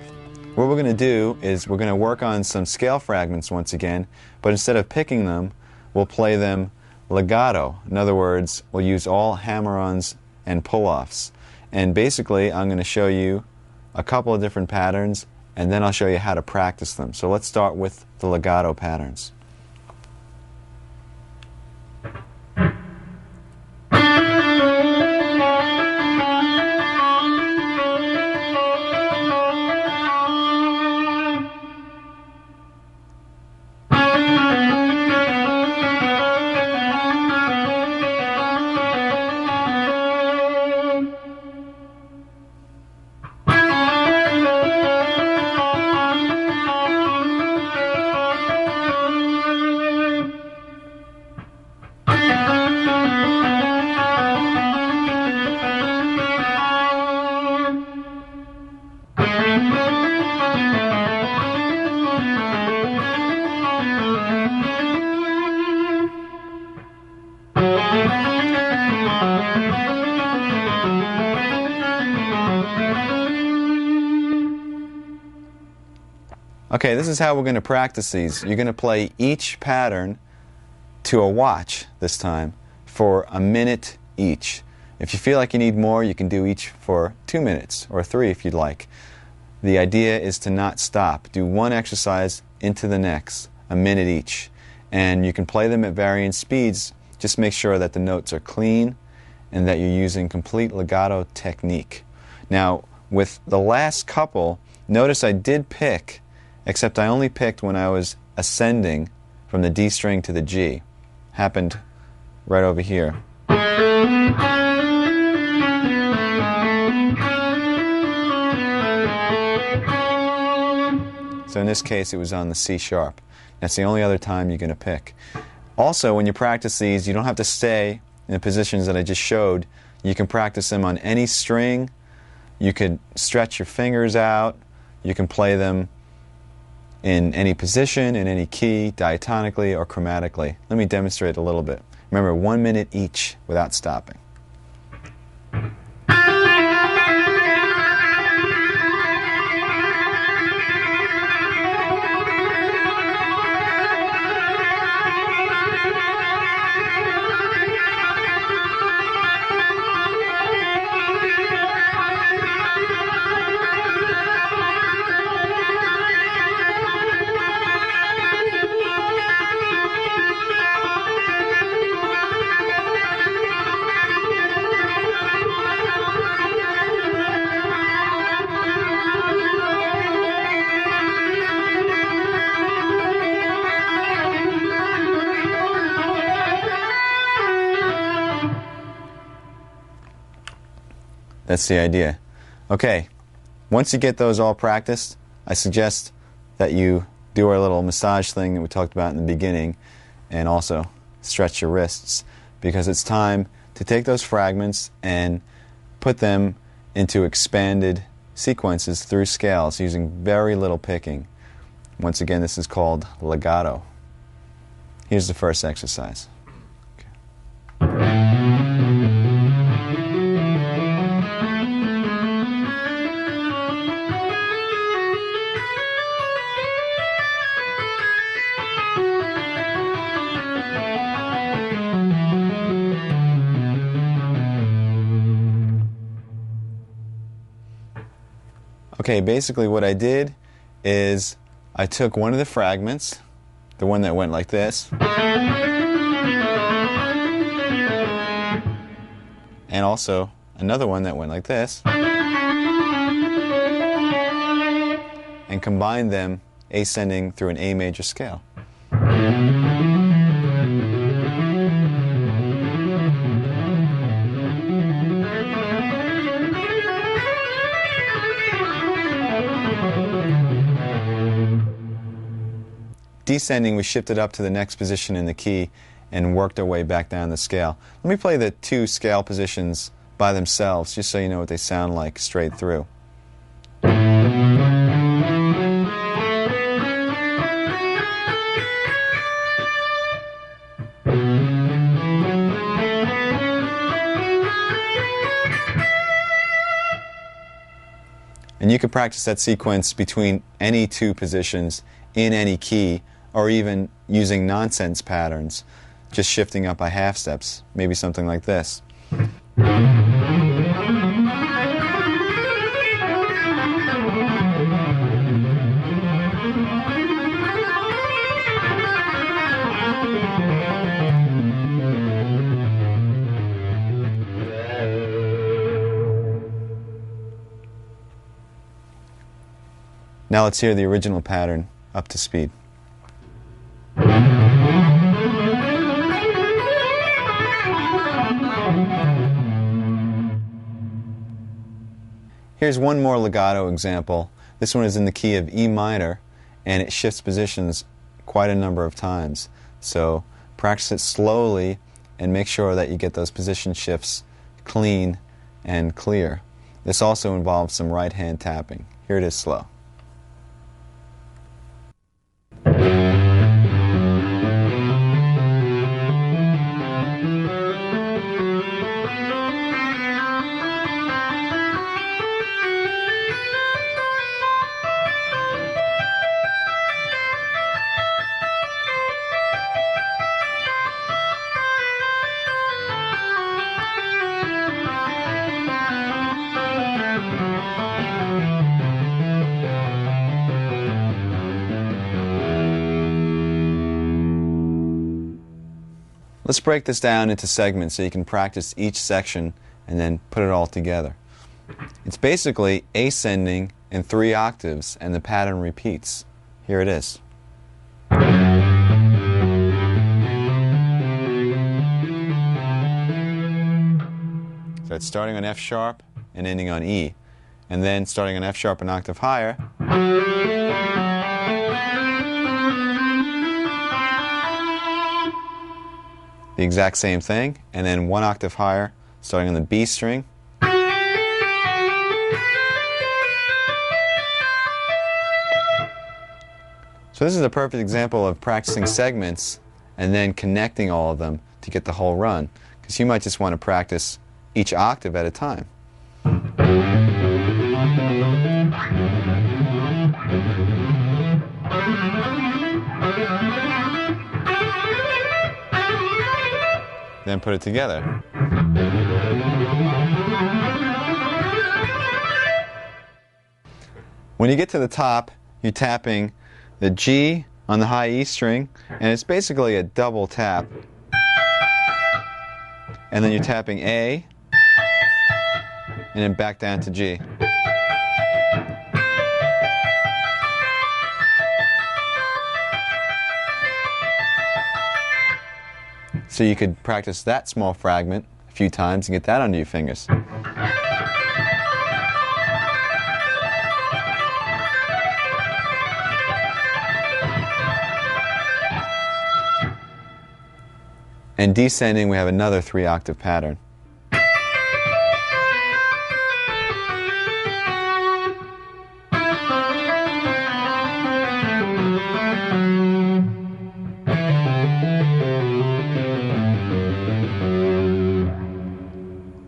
What we're going to do is we're going to work on some scale fragments once again, but instead of picking them, we'll play them legato. In other words, we'll use all hammer-ons and pull-offs. And basically, I'm going to show you a couple of different patterns, and then I'll show you how to practice them. So let's start with the legato patterns. Okay, this is how we're going to practice these. You're going to play each pattern to a watch this time for a minute each. If you feel like you need more, you can do each for 2 minutes or 3 if you'd like. The idea is to not stop. Do one exercise into the next, a minute each. And you can play them at varying speeds. Just make sure that the notes are clean and that you're using complete legato technique. Now, with the last couple, notice I did pick, except I only picked when I was ascending from the D string to the G. Happened right over here. So in this case it was on the C sharp. That's the only other time you're going to pick. Also, when you practice these, you don't have to stay in the positions that I just showed. You can practice them on any string. You could stretch your fingers out. You can play them in any position, in any key, diatonically or chromatically. Let me demonstrate a little bit. Remember, 1 minute each without stopping. That's the idea. Okay, once you get those all practiced, I suggest that you do our little massage thing that we talked about in the beginning, and also stretch your wrists, because it's time to take those fragments and put them into expanded sequences through scales using very little picking. Once again, this is called legato. Here's the first exercise. Okay, basically what I did is I took one of the fragments, the one that went like this, and also another one that went like this, and combined them ascending through an A major scale. Descending, we shifted up to the next position in the key and worked our way back down the scale. Let me play the two scale positions by themselves, just so you know what they sound like straight through. And you can practice that sequence between any two positions in any key, or even using nonsense patterns, just shifting up by half steps, maybe something like this. Now let's hear the original pattern up to speed. Here's one more legato example. This one is in the key of E minor, and it shifts positions quite a number of times. So practice it slowly and make sure that you get those position shifts clean and clear. This also involves some right hand tapping. Here it is slow. Let's break this down into segments so you can practice each section and then put it all together. It's basically ascending in 3 octaves, and the pattern repeats. Here it is. So it's starting on F sharp and ending on E, and then starting on F sharp an octave higher, the exact same thing, and then 1 octave higher, starting on the B string, So this is a perfect example of practicing segments and then connecting all of them to get the whole run. Because you might just want to practice each octave at a time. Then put it together. When you get to the top, you're tapping the G on the high E string, and it's basically a double tap. And then you're tapping A, and then back down to G. So you could practice that small fragment a few times and get that under your fingers. And descending, we have another 3-octave pattern.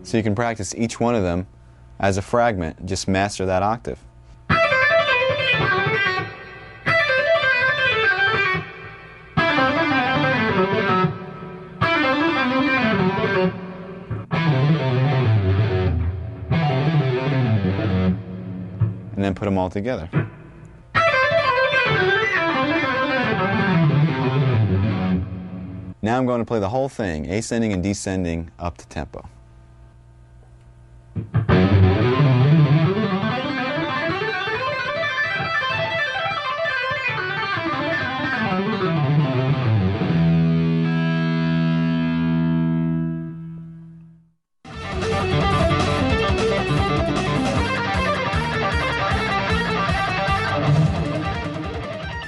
So you can practice each one of them as a fragment, just master that octave. And then put them all together. Now I'm going to play the whole thing, ascending and descending up to tempo.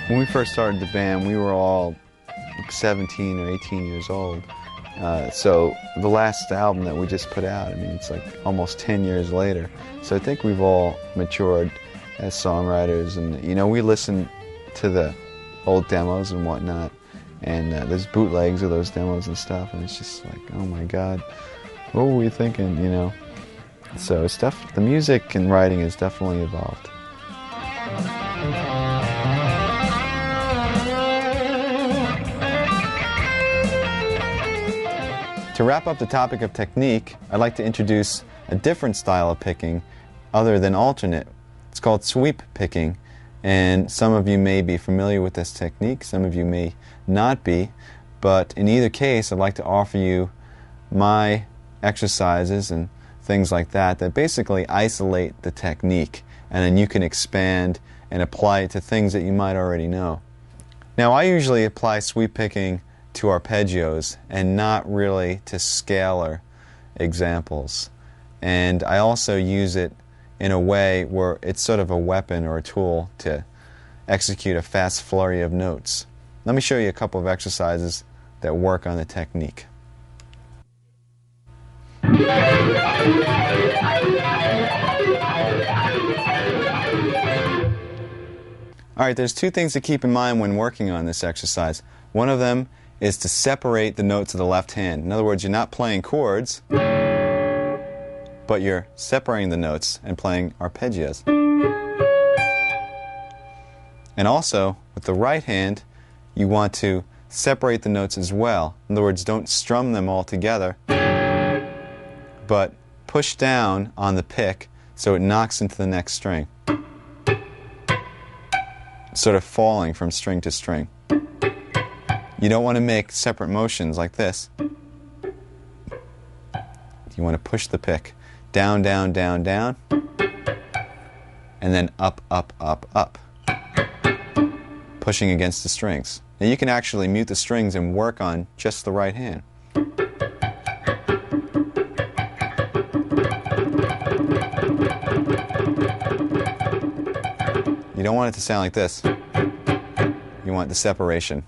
When we first started the band, we were all 17 or 18 years old. So the last album that we just put out, I mean, it's like almost 10 years later. So I think we've all matured as songwriters, and you know, we listen to the old demos and whatnot, and there's bootlegs of those demos and stuff, and it's just like, oh my God, what were we thinking, you know? So it's the music and writing has definitely evolved. To wrap up the topic of technique, I'd like to introduce a different style of picking other than alternate. It's called sweep picking, and some of you may be familiar with this technique, some of you may not be, but in either case I'd like to offer you my exercises and things like that basically isolate the technique, and then you can expand and apply it to things that you might already know. Now I usually apply sweep picking to arpeggios and not really to scalar examples. And I also use it in a way where it's sort of a weapon or a tool to execute a fast flurry of notes. Let me show you a couple of exercises that work on the technique. Alright, there's two things to keep in mind when working on this exercise. One of them is to separate the notes of the left hand. In other words, you're not playing chords, but you're separating the notes and playing arpeggios. And also, with the right hand, you want to separate the notes as well. In other words, don't strum them all together, but push down on the pick so it knocks into the next string, sort of falling from string to string. You don't want to make separate motions like this. You want to push the pick down, down, down, down, and then up, up, up, up, pushing against the strings. Now you can actually mute the strings and work on just the right hand. You don't want it to sound like this. You want the separation.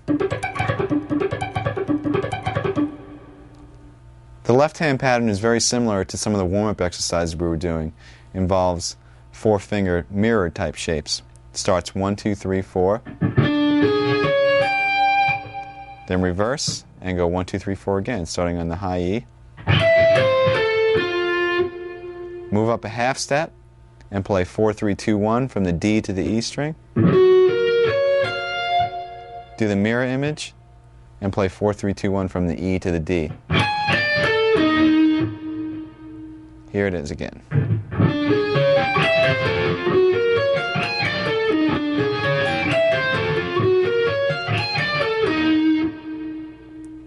The left-hand pattern is very similar to some of the warm-up exercises we were doing. It involves 4-finger mirror type shapes. It starts 1, 2, 3, 4. Then reverse and go 1, 2, 3, 4 again, starting on the high E. Move up a half step and play 4, 3, 2, 1 from the D to the E string. Do the mirror image and play 4, 3, 2, 1 from the E to the D. Here it is again.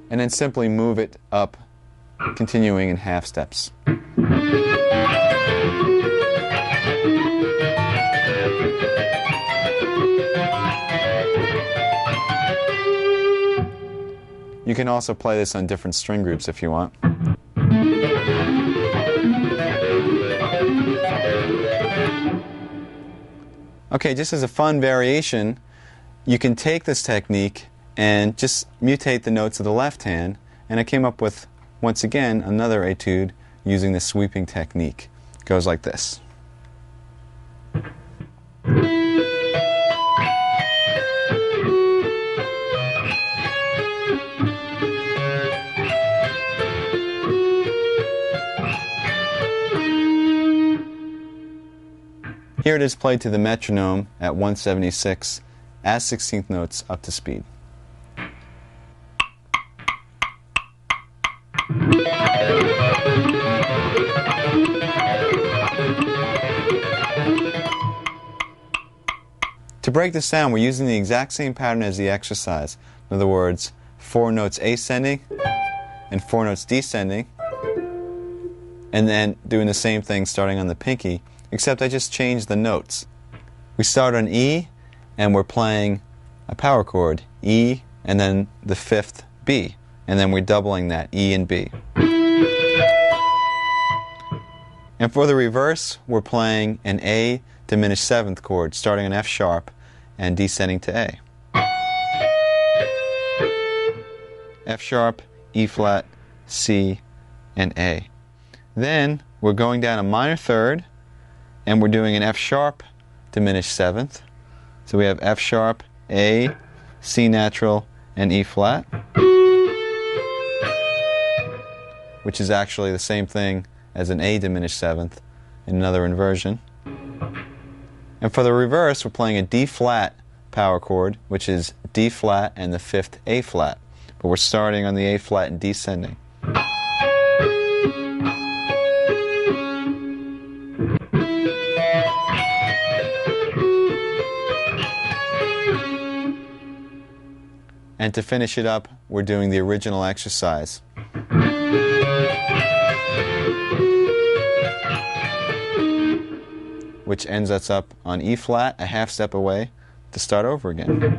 And then simply move it up, continuing in half steps. You can also play this on different string groups if you want. Okay, just as a fun variation, you can take this technique and just mutate the notes of the left hand, and I came up with, once again, another etude using the sweeping technique. It goes like this. Here it is played to the metronome at 176 as 16th notes up to speed. To break this down, we're using the exact same pattern as the exercise. In other words, 4 notes ascending and 4 notes descending, and then doing the same thing starting on the pinky, except I just changed the notes. We start on E, and we're playing a power chord, E, and then the 5th B, and then we're doubling that, E and B. And for the reverse, we're playing an A diminished 7th chord, starting on F sharp and descending to A. F sharp, E flat, C, and A. Then we're going down a minor third, and we're doing an F sharp diminished 7th. So we have F sharp, A, C natural, and E flat, which is actually the same thing as an A diminished 7th in another inversion. And for the reverse, we're playing a D flat power chord, which is D flat and the 5th A flat. But we're starting on the A flat and descending. And to finish it up, we're doing the original exercise. Which ends us up on E flat, a half step away, to start over again.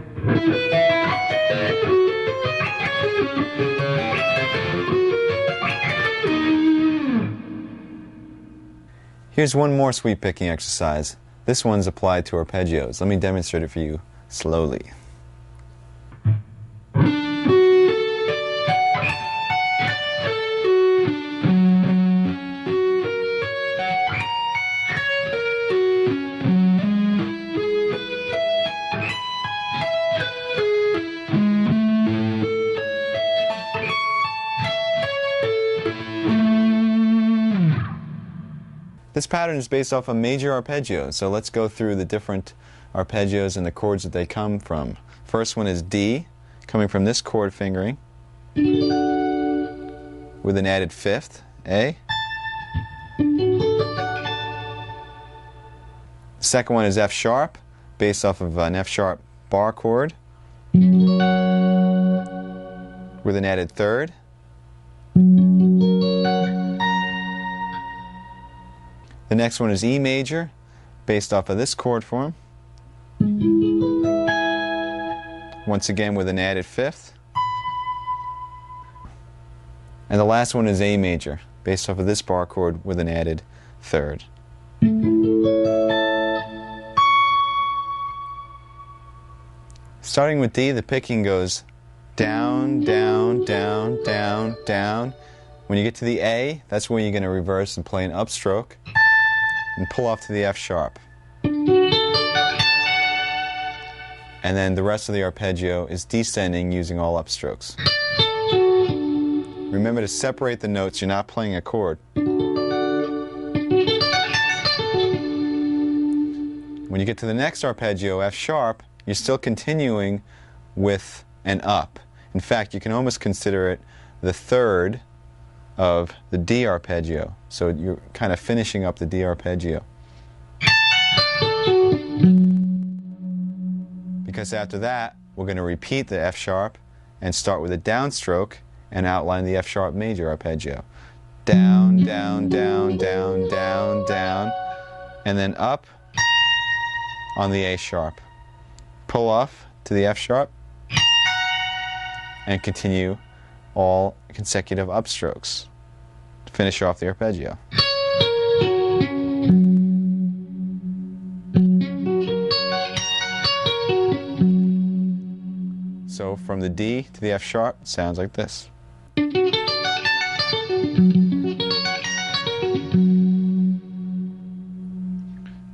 Here's one more sweep picking exercise. This one's applied to arpeggios. Let me demonstrate it for you slowly. This pattern is based off a major arpeggio, so let's go through the different arpeggios and the chords that they come from. First one is D, coming from this chord fingering, with an added 5th, A. Second one is F sharp, based off of an F sharp bar chord, with an added 3rd. The next one is E major, based off of this chord form, once again with an added 5th. And the last one is A major, based off of this bar chord with an added 3rd. Starting with D, the picking goes down, down, down, down, down. When you get to the A, that's when you're going to reverse and play an upstroke and pull off to the F sharp. And and then the rest of the arpeggio is descending using all upstrokes. Remember to separate the notes. You're not playing a chord. When you get to the next arpeggio, F sharp, you're still continuing with an up. In fact, you can almost consider it the third of the D arpeggio. So you're kind of finishing up the D arpeggio. Because after that, we're going to repeat the F sharp and start with a downstroke and outline the F sharp major arpeggio. Down, down, down, down, down, down, and then up on the A sharp. Pull off to the F sharp and continue all consecutive upstrokes to finish off the arpeggio. So from the D to the F sharp, it sounds like this.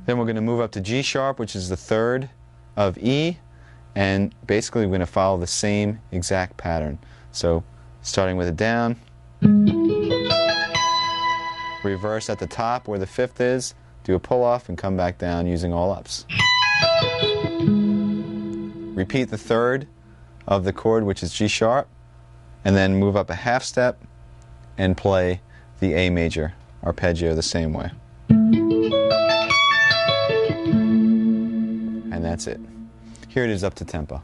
Then we're going to move up to G sharp, which is the third of E, and basically we're going to follow the same exact pattern. So starting with a down, reverse at the top where the fifth is, do a pull off and come back down using all ups. Repeat the third of the chord, which is G sharp, and then move up a half step and play the A major arpeggio the same way. And that's it. Here it is up to tempo.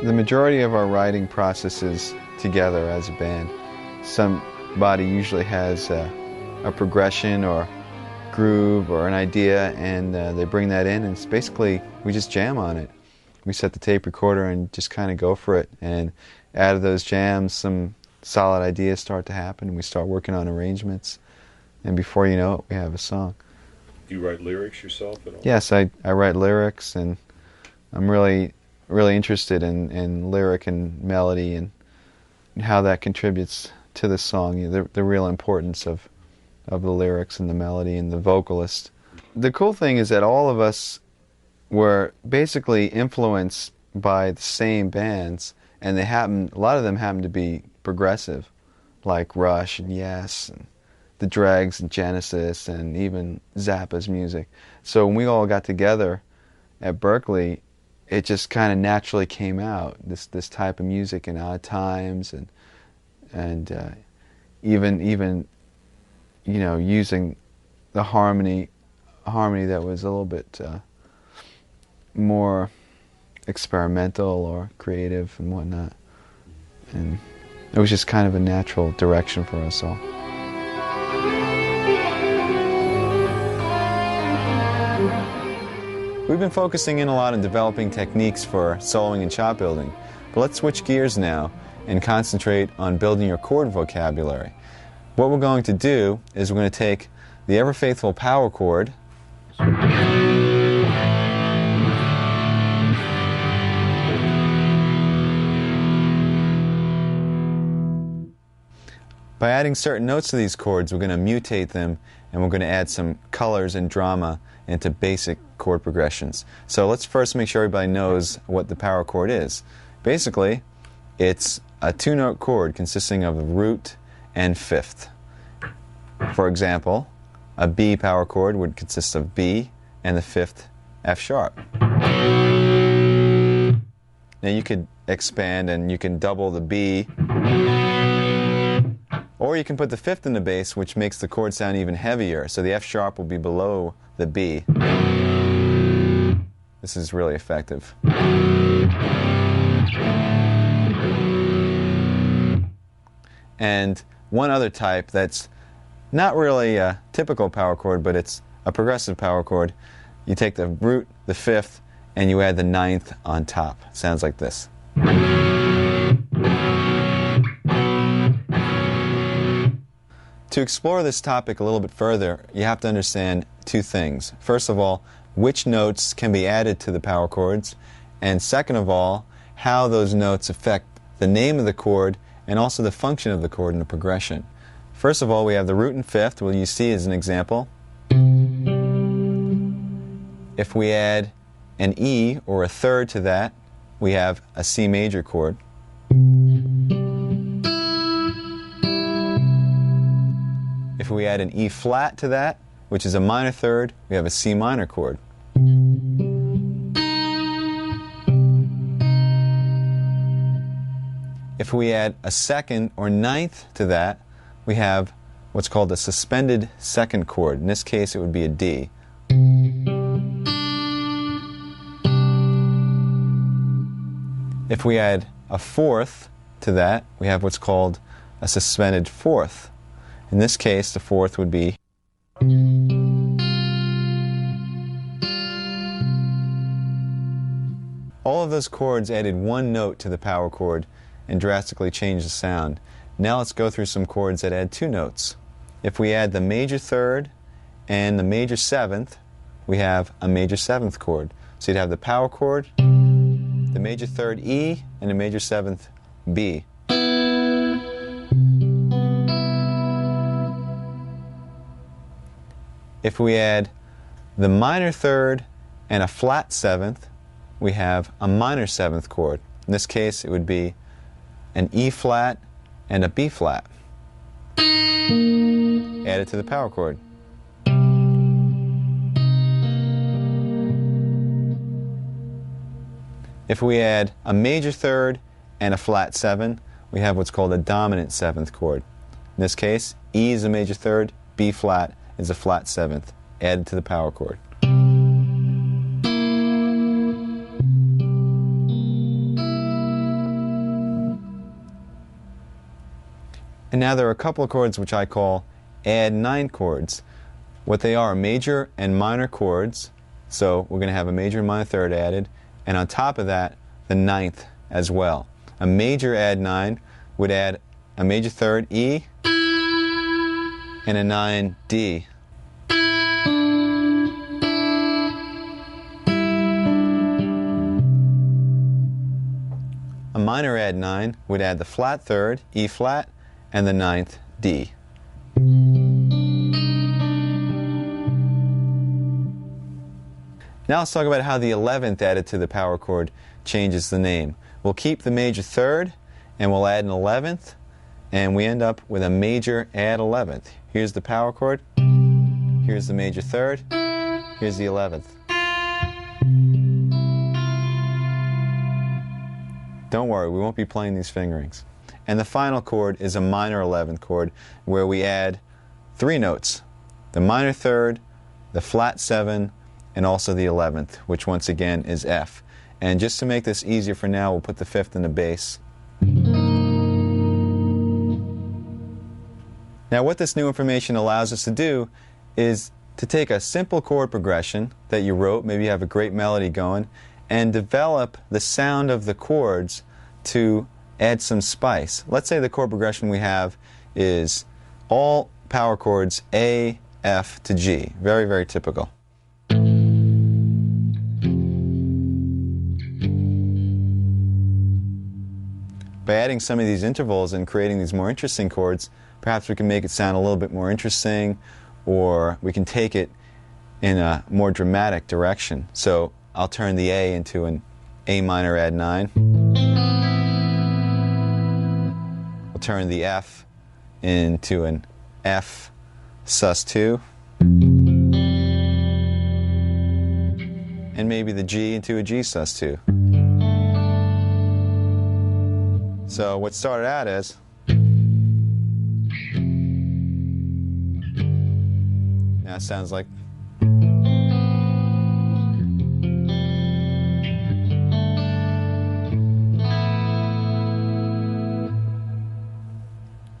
The majority of our writing process is together as a band. Somebody usually has a progression or groove or an idea, and they bring that in, and it's basically we just jam on it. We set the tape recorder and just kind of go for it, and out of those jams some solid ideas start to happen, and we start working on arrangements, and before you know it we have a song. Do you write lyrics yourself at all? Yes, I write lyrics, and I'm really interested in lyric and melody and how that contributes to the song, the real importance of the lyrics and the melody and the vocalist. The cool thing is that all of us were basically influenced by the same bands, and a lot of them happen to be progressive, like Rush and Yes and the Dregs and Genesis and even Zappa's music. So when we all got together at Berkeley, it just kind of naturally came out, this type of music in Odd Times, and even you know, using the harmony that was a little bit more experimental or creative and whatnot. And it was just kind of a natural direction for us all. We've been focusing in a lot on developing techniques for soloing and chop building, but let's switch gears now and concentrate on building your chord vocabulary. What we're going to do is we're going to take the ever-faithful power chord by adding certain notes to these chords, we're going to mutate them, and we're going to add some colors and drama into basic chord progressions. So let's first make sure everybody knows what the power chord is. Basically, it's a two-note chord consisting of a root and fifth. For example, a B power chord would consist of B and the fifth F sharp. Now you could expand and you can double the B, or you can put the fifth in the bass, which makes the chord sound even heavier, so the F sharp will be below the B. This is really effective. And one other type that's not really a typical power chord, but it's a progressive power chord. You take the root, the fifth, and you add the ninth on top. It sounds like this. To explore this topic a little bit further, you have to understand two things. First of all, which notes can be added to the power chords, and second of all, how those notes affect the name of the chord and also the function of the chord in the progression. First of all, we have the root and fifth, what you see as an example. If we add an E or a third to that, we have a C major chord. If we add an E flat to that, which is a minor third, we have a C minor chord. If we add a second or ninth to that, we have what's called a suspended second chord. In this case, it would be a D. If we add a fourth to that, we have what's called a suspended fourth. In this case, the fourth would be. All of those chords added one note to the power chord and drastically changed the sound. Now let's go through some chords that add two notes. If we add the major third and the major seventh, we have a major seventh chord. So you'd have the power chord, the major third E, and the major seventh B. If we add the minor third and a flat seventh, we have a minor seventh chord. In this case, it would be an E flat and a B flat. Added to the power chord. If we add a major third and a flat seven, we have what's called a dominant seventh chord. In this case, E is a major third, B flat is a flat seventh, added to the power chord. And now there are a couple of chords which I call add nine chords. What they are major and minor chords, so we're going to have a major and minor third added, and on top of that, the ninth as well. A major add nine would add a major third E and a 9 D. A minor add nine would add the flat third, E flat, and the ninth, D. Now let's talk about how the 11th added to the power chord changes the name. We'll keep the major third, and we'll add an 11th, and we end up with a major add 11th. Here's the power chord, here's the major third, here's the 11th. Don't worry, we won't be playing these fingerings. And the final chord is a minor 11th chord where we add three notes. The minor third, the flat 7, and also the 11th, which once again is F. And just to make this easier for now, we'll put the 5th in the bass. Now what this new information allows us to do is to take a simple chord progression that you wrote, maybe you have a great melody going, and develop the sound of the chords to add some spice. Let's say the chord progression we have is all power chords A, F to G. Very, very typical. By adding some of these intervals and creating these more interesting chords, perhaps we can make it sound a little bit more interesting, or we can take it in a more dramatic direction. So I'll turn the A into an A minor add 9. We'll turn the F into an F sus 2. And maybe the G into a G sus 2. So what started out as now it sounds like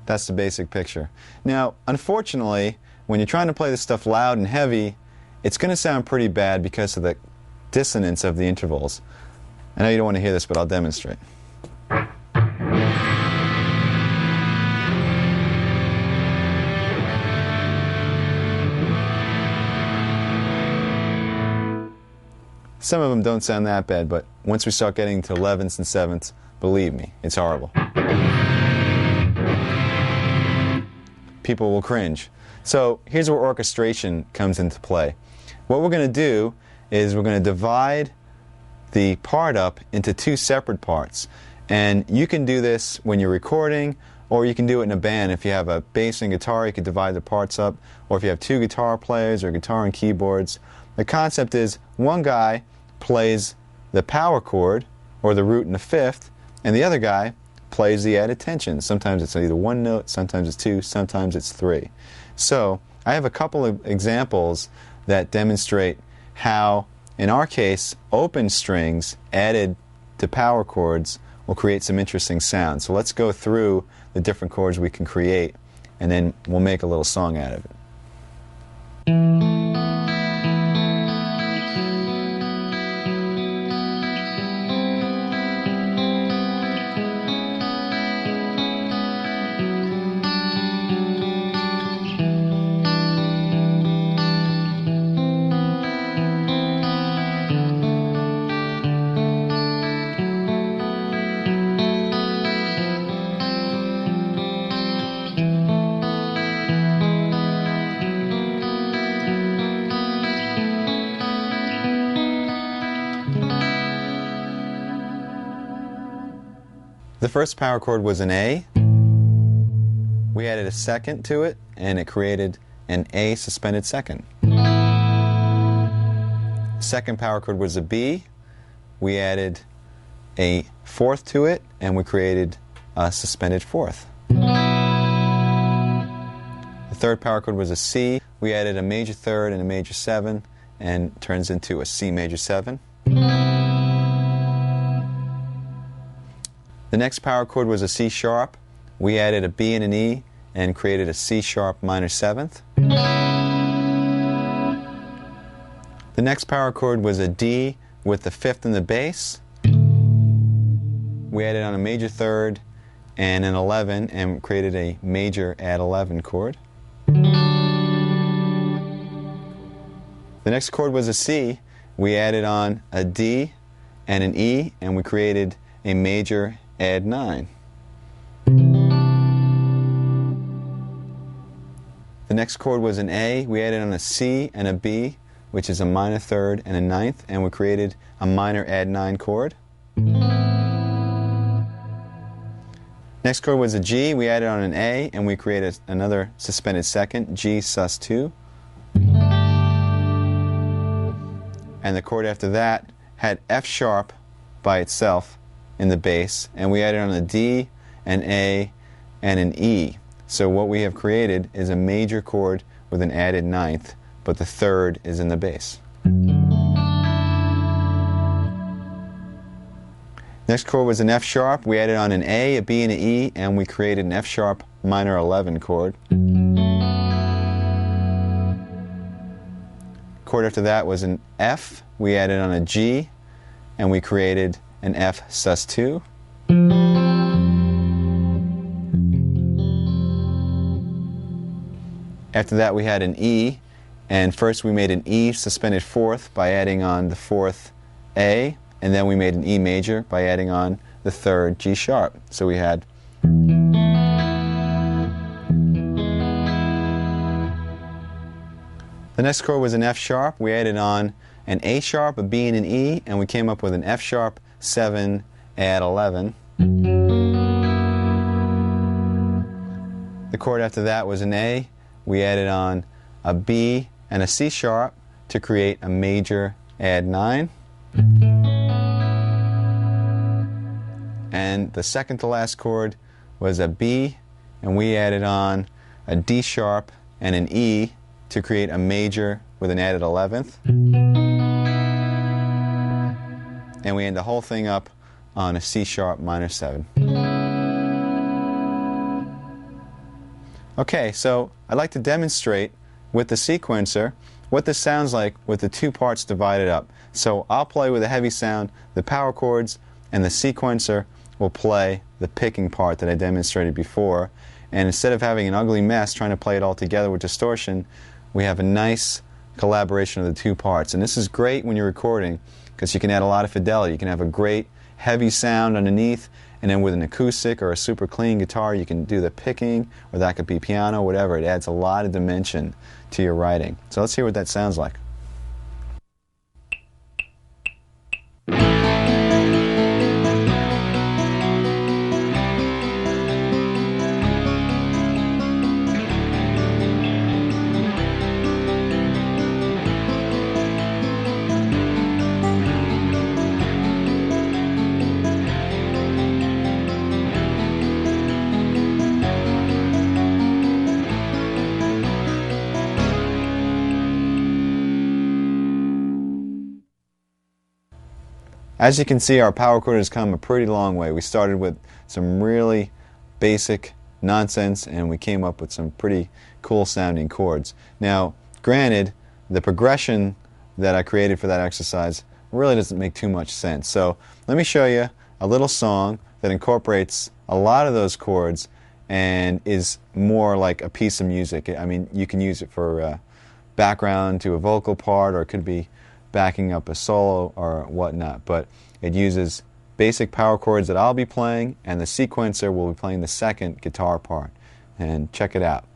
that's the basic picture. Now, unfortunately, when you're trying to play this stuff loud and heavy, it's going to sound pretty bad because of the dissonance of the intervals. I know you don't want to hear this, but I'll demonstrate. Some of them don't sound that bad, but once we start getting to 11ths and 7ths, believe me, it's horrible. People will cringe. So here's where orchestration comes into play. What we're going to do is we're going to divide the part up into two separate parts. And you can do this when you're recording, or you can do it in a band. If you have a bass and guitar, you can divide the parts up. Or if you have two guitar players or guitar and keyboards. The concept is one guy plays the power chord, or the root and the fifth, and the other guy plays the added tension. Sometimes it's either one note, sometimes it's two, sometimes it's three. So I have a couple of examples that demonstrate how, in our case, open strings added to power chords will create some interesting sounds. So let's go through the different chords we can create, and then we'll make a little song out of it. The first power chord was an A. We added a second to it, and it created an A suspended second. Second power chord was a B. We added a fourth to it, and we created a suspended fourth. The third power chord was a C. We added a major third and a major seven, and it turns into a C major seven. The next power chord was a C sharp. We added a B and an E and created a C sharp minor seventh. The next power chord was a D with the fifth and the bass. We added on a major third and an 11 and created a major add 11 chord. The next chord was a C. We added on a D and an E and we created a major add 9. The next chord was an A. We added on a C and a B, which is a minor third and a ninth, and we created a minor add 9 chord. Next chord was a G. We added on an A, and we created another suspended second, G sus 2. And the chord after that had F sharp by itself in the bass, and we added on a D, an A, and an E. So what we have created is a major chord with an added ninth, but the third is in the bass. Next chord was an F sharp. We added on an A, a B, and an E, and we created an F sharp minor 11 chord. Chord after that was an F. We added on a G, and we created an F sus 2. After that we had an E, and first we made an E suspended fourth by adding on the fourth A, and then we made an E major by adding on the third G sharp. So we had the next chord was an F sharp. We added on an A sharp, a B, and an E, and we came up with an F sharp 7 add 11. The chord after that was an A. We added on a B and a C sharp to create a major add 9. And the second to last chord was a B, and we added on a D sharp and an E to create a major with an added 11th. And we end the whole thing up on a C sharp minor 7. Okay, so I'd like to demonstrate with the sequencer what this sounds like with the two parts divided up. So I'll play with a heavy sound, the power chords, and the sequencer will play the picking part that I demonstrated before. And instead of having an ugly mess trying to play it all together with distortion, we have a nice, collaboration of the two parts. And this is great when you're recording because you can add a lot of fidelity. You can have a great heavy sound underneath, and then with an acoustic or a super clean guitar you can do the picking, or that could be piano, whatever. It adds a lot of dimension to your writing. So let's hear what that sounds like. As you can see, our power chord has come a pretty long way. We started with some really basic nonsense and we came up with some pretty cool sounding chords. Now, granted, the progression that I created for that exercise really doesn't make too much sense. So let me show you a little song that incorporates a lot of those chords and is more like a piece of music. I mean, you can use it for background to a vocal part, or it could be backing up a solo or whatnot, but it uses basic power chords that I'll be playing, and the sequencer will be playing the second guitar part. And check it out.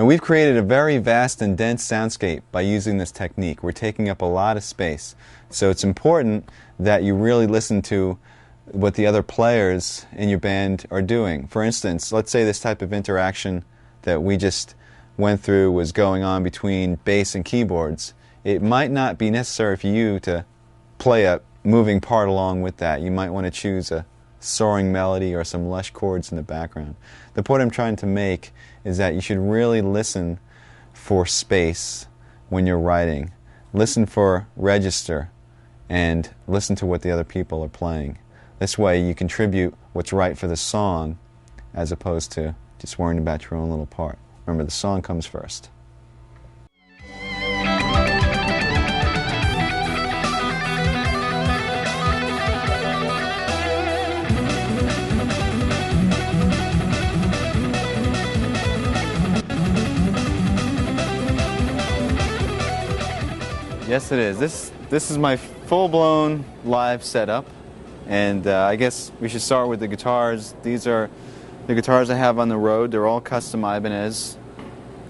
And we've created a very vast and dense soundscape by using this technique. We're taking up a lot of space. So it's important that you really listen to what the other players in your band are doing. For instance, let's say this type of interaction that we just went through was going on between bass and keyboards. It might not be necessary for you to play a moving part along with that. You might want to choose a soaring melody or some lush chords in the background. The point I'm trying to make is that you should really listen for space when you're writing. Listen for register and listen to what the other people are playing. This way you contribute what's right for the song as opposed to just worrying about your own little part. Remember, the song comes first. Yes, it is. This is my full-blown live setup, and I guess we should start with the guitars. These are the guitars I have on the road. They're all custom Ibanez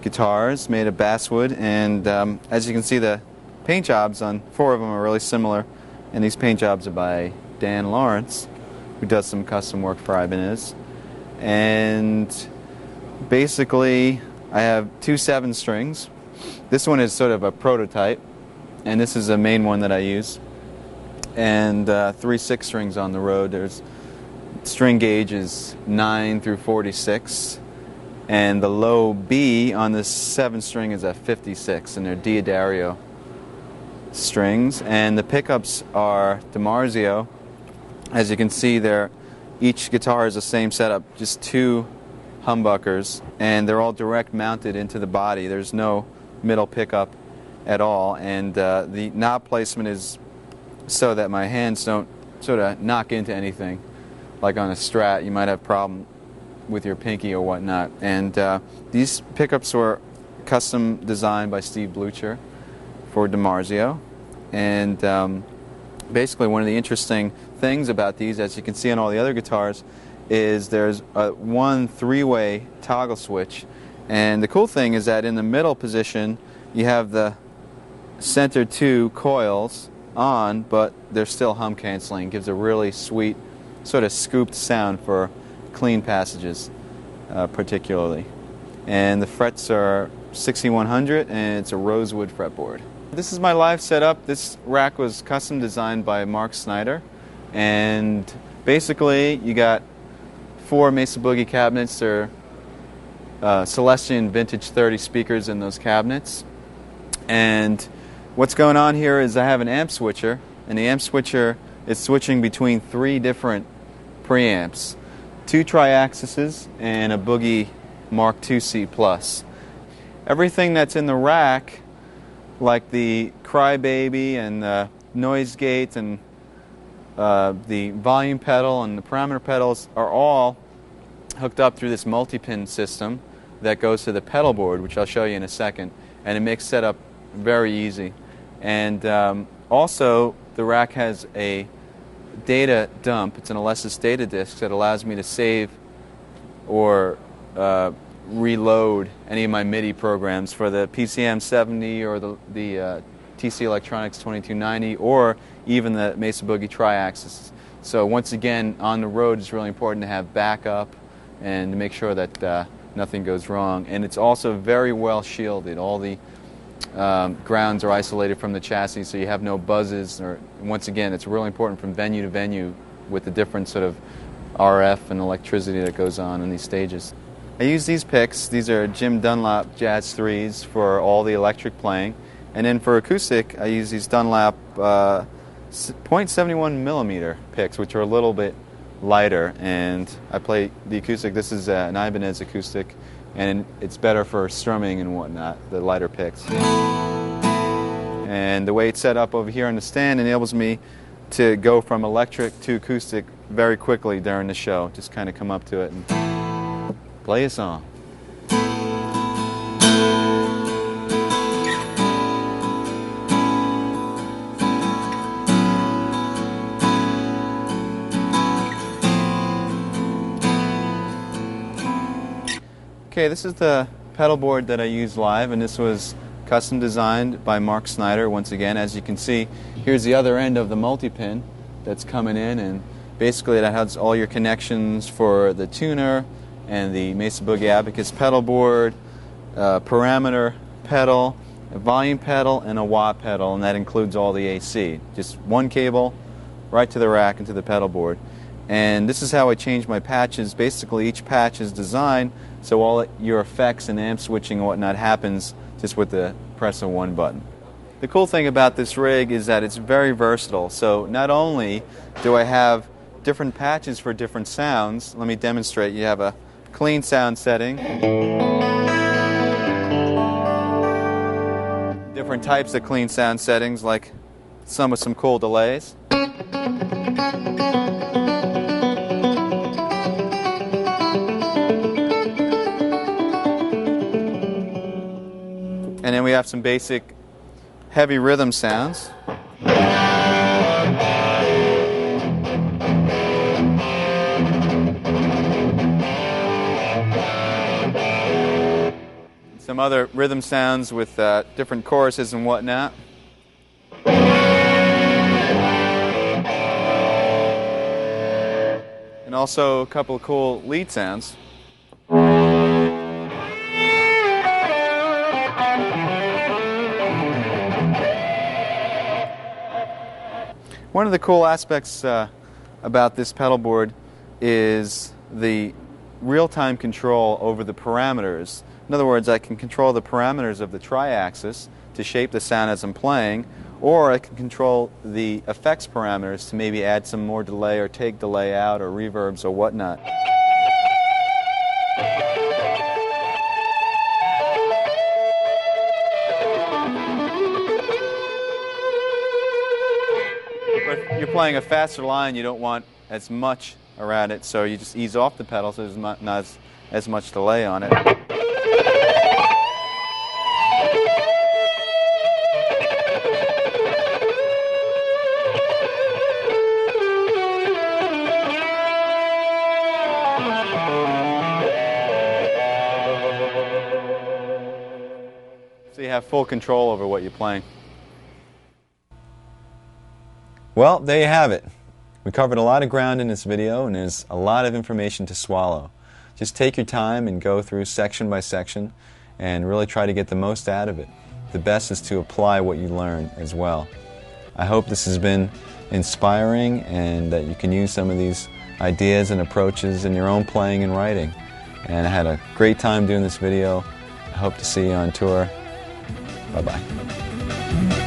guitars made of basswood, and as you can see, the paint jobs on 4 of them are really similar, and these paint jobs are by Dan Lawrence, who does some custom work for Ibanez. And basically, I have 2 7-strings. This one is sort of a prototype, and this is a main one that I use. And 3 6-strings on the road. There's string gauge is 9 through 46, and the low B on this 7-string is a 56, and they're Diodario strings. And the pickups are DiMarzio. As you can see, each guitar is the same setup, just 2 humbuckers, and they're all direct mounted into the body. There's no middle pickup at all, and the knob placement is so that my hands don't sort of knock into anything. Like on a Strat, you might have a problem with your pinky or whatnot. And these pickups were custom designed by Steve Blucher for DiMarzio. And basically one of the interesting things about these, as you can see on all the other guitars, is there's one 3-way toggle switch. And the cool thing is that in the middle position you have the center 2 coils on, but they're still hum canceling. It gives a really sweet sort of scooped sound for clean passages particularly. And the frets are 6100, and it's a rosewood fretboard. This is my live setup. This rack was custom designed by Mark Snyder, and basically you got 4 Mesa Boogie cabinets. They're Celestion Vintage 30 speakers in those cabinets. And what's going on here is I have an amp switcher, and the amp switcher is switching between 3 different preamps, 2 Triaxises and a Boogie Mark IIc Plus. Everything that's in the rack, like the Crybaby and the noise gate and the volume pedal and the parameter pedals, are all hooked up through this multi-pin system that goes to the pedal board, which I'll show you in a second, and it makes setup very easy. And also the rack has a data dump. It's an Alesis data disk that allows me to save or reload any of my MIDI programs for the PCM 70 or the TC Electronics 2290, or even the Mesa Boogie Triaxis. So once again, on the road it's really important to have backup and to make sure that nothing goes wrong. And it's also very well shielded. All the grounds are isolated from the chassis, so you have no buzzes. Or once again, it's really important from venue to venue with the different sort of RF and electricity that goes on in these stages. I use these picks. These are Jim Dunlop Jazz 3s for all the electric playing, and then for acoustic I use these Dunlop 0.71 millimeter picks, which are a little bit lighter, and I play the acoustic. This is an Ibanez acoustic, and it's better for strumming and whatnot, the lighter picks. And the way it's set up over here on the stand enables me to go from electric to acoustic very quickly during the show. Just kind of come up to it and play a song. Okay, this is the pedal board that I use live, and this was custom designed by Mark Snyder. Once again, as you can see, here's the other end of the multi-pin that's coming in, and basically that has all your connections for the tuner and the Mesa Boogie Abacus pedal board, parameter pedal, a volume pedal, and a wah pedal, and that includes all the AC. Just one cable right to the rack and to the pedal board. And this is how I change my patches. Basically, each patch is designed so all your effects and amp switching and whatnot happens just with the press of one button. The cool thing about this rig is that it's very versatile. So not only do I have different patches for different sounds, let me demonstrate. You have a clean sound setting, different types of clean sound settings, like some with some cool delays. And then we have some basic heavy rhythm sounds. Some other rhythm sounds with different choruses and whatnot. And also a couple of cool lead sounds. One of the cool aspects about this pedal board is the real-time control over the parameters. In other words, I can control the parameters of the tri-axis to shape the sound as I'm playing, or I can control the effects parameters to maybe add some more delay or take delay out or reverbs or whatnot. But if you're playing a faster line, you don't want as much around it, so you just ease off the pedal so there's not as much delay on it. So you have full control over what you're playing. Well, there you have it. We covered a lot of ground in this video, and there's a lot of information to swallow. Just take your time and go through section by section and really try to get the most out of it. The best is to apply what you learn as well. I hope this has been inspiring and that you can use some of these ideas and approaches in your own playing and writing. And I had a great time doing this video. I hope to see you on tour. Bye-bye.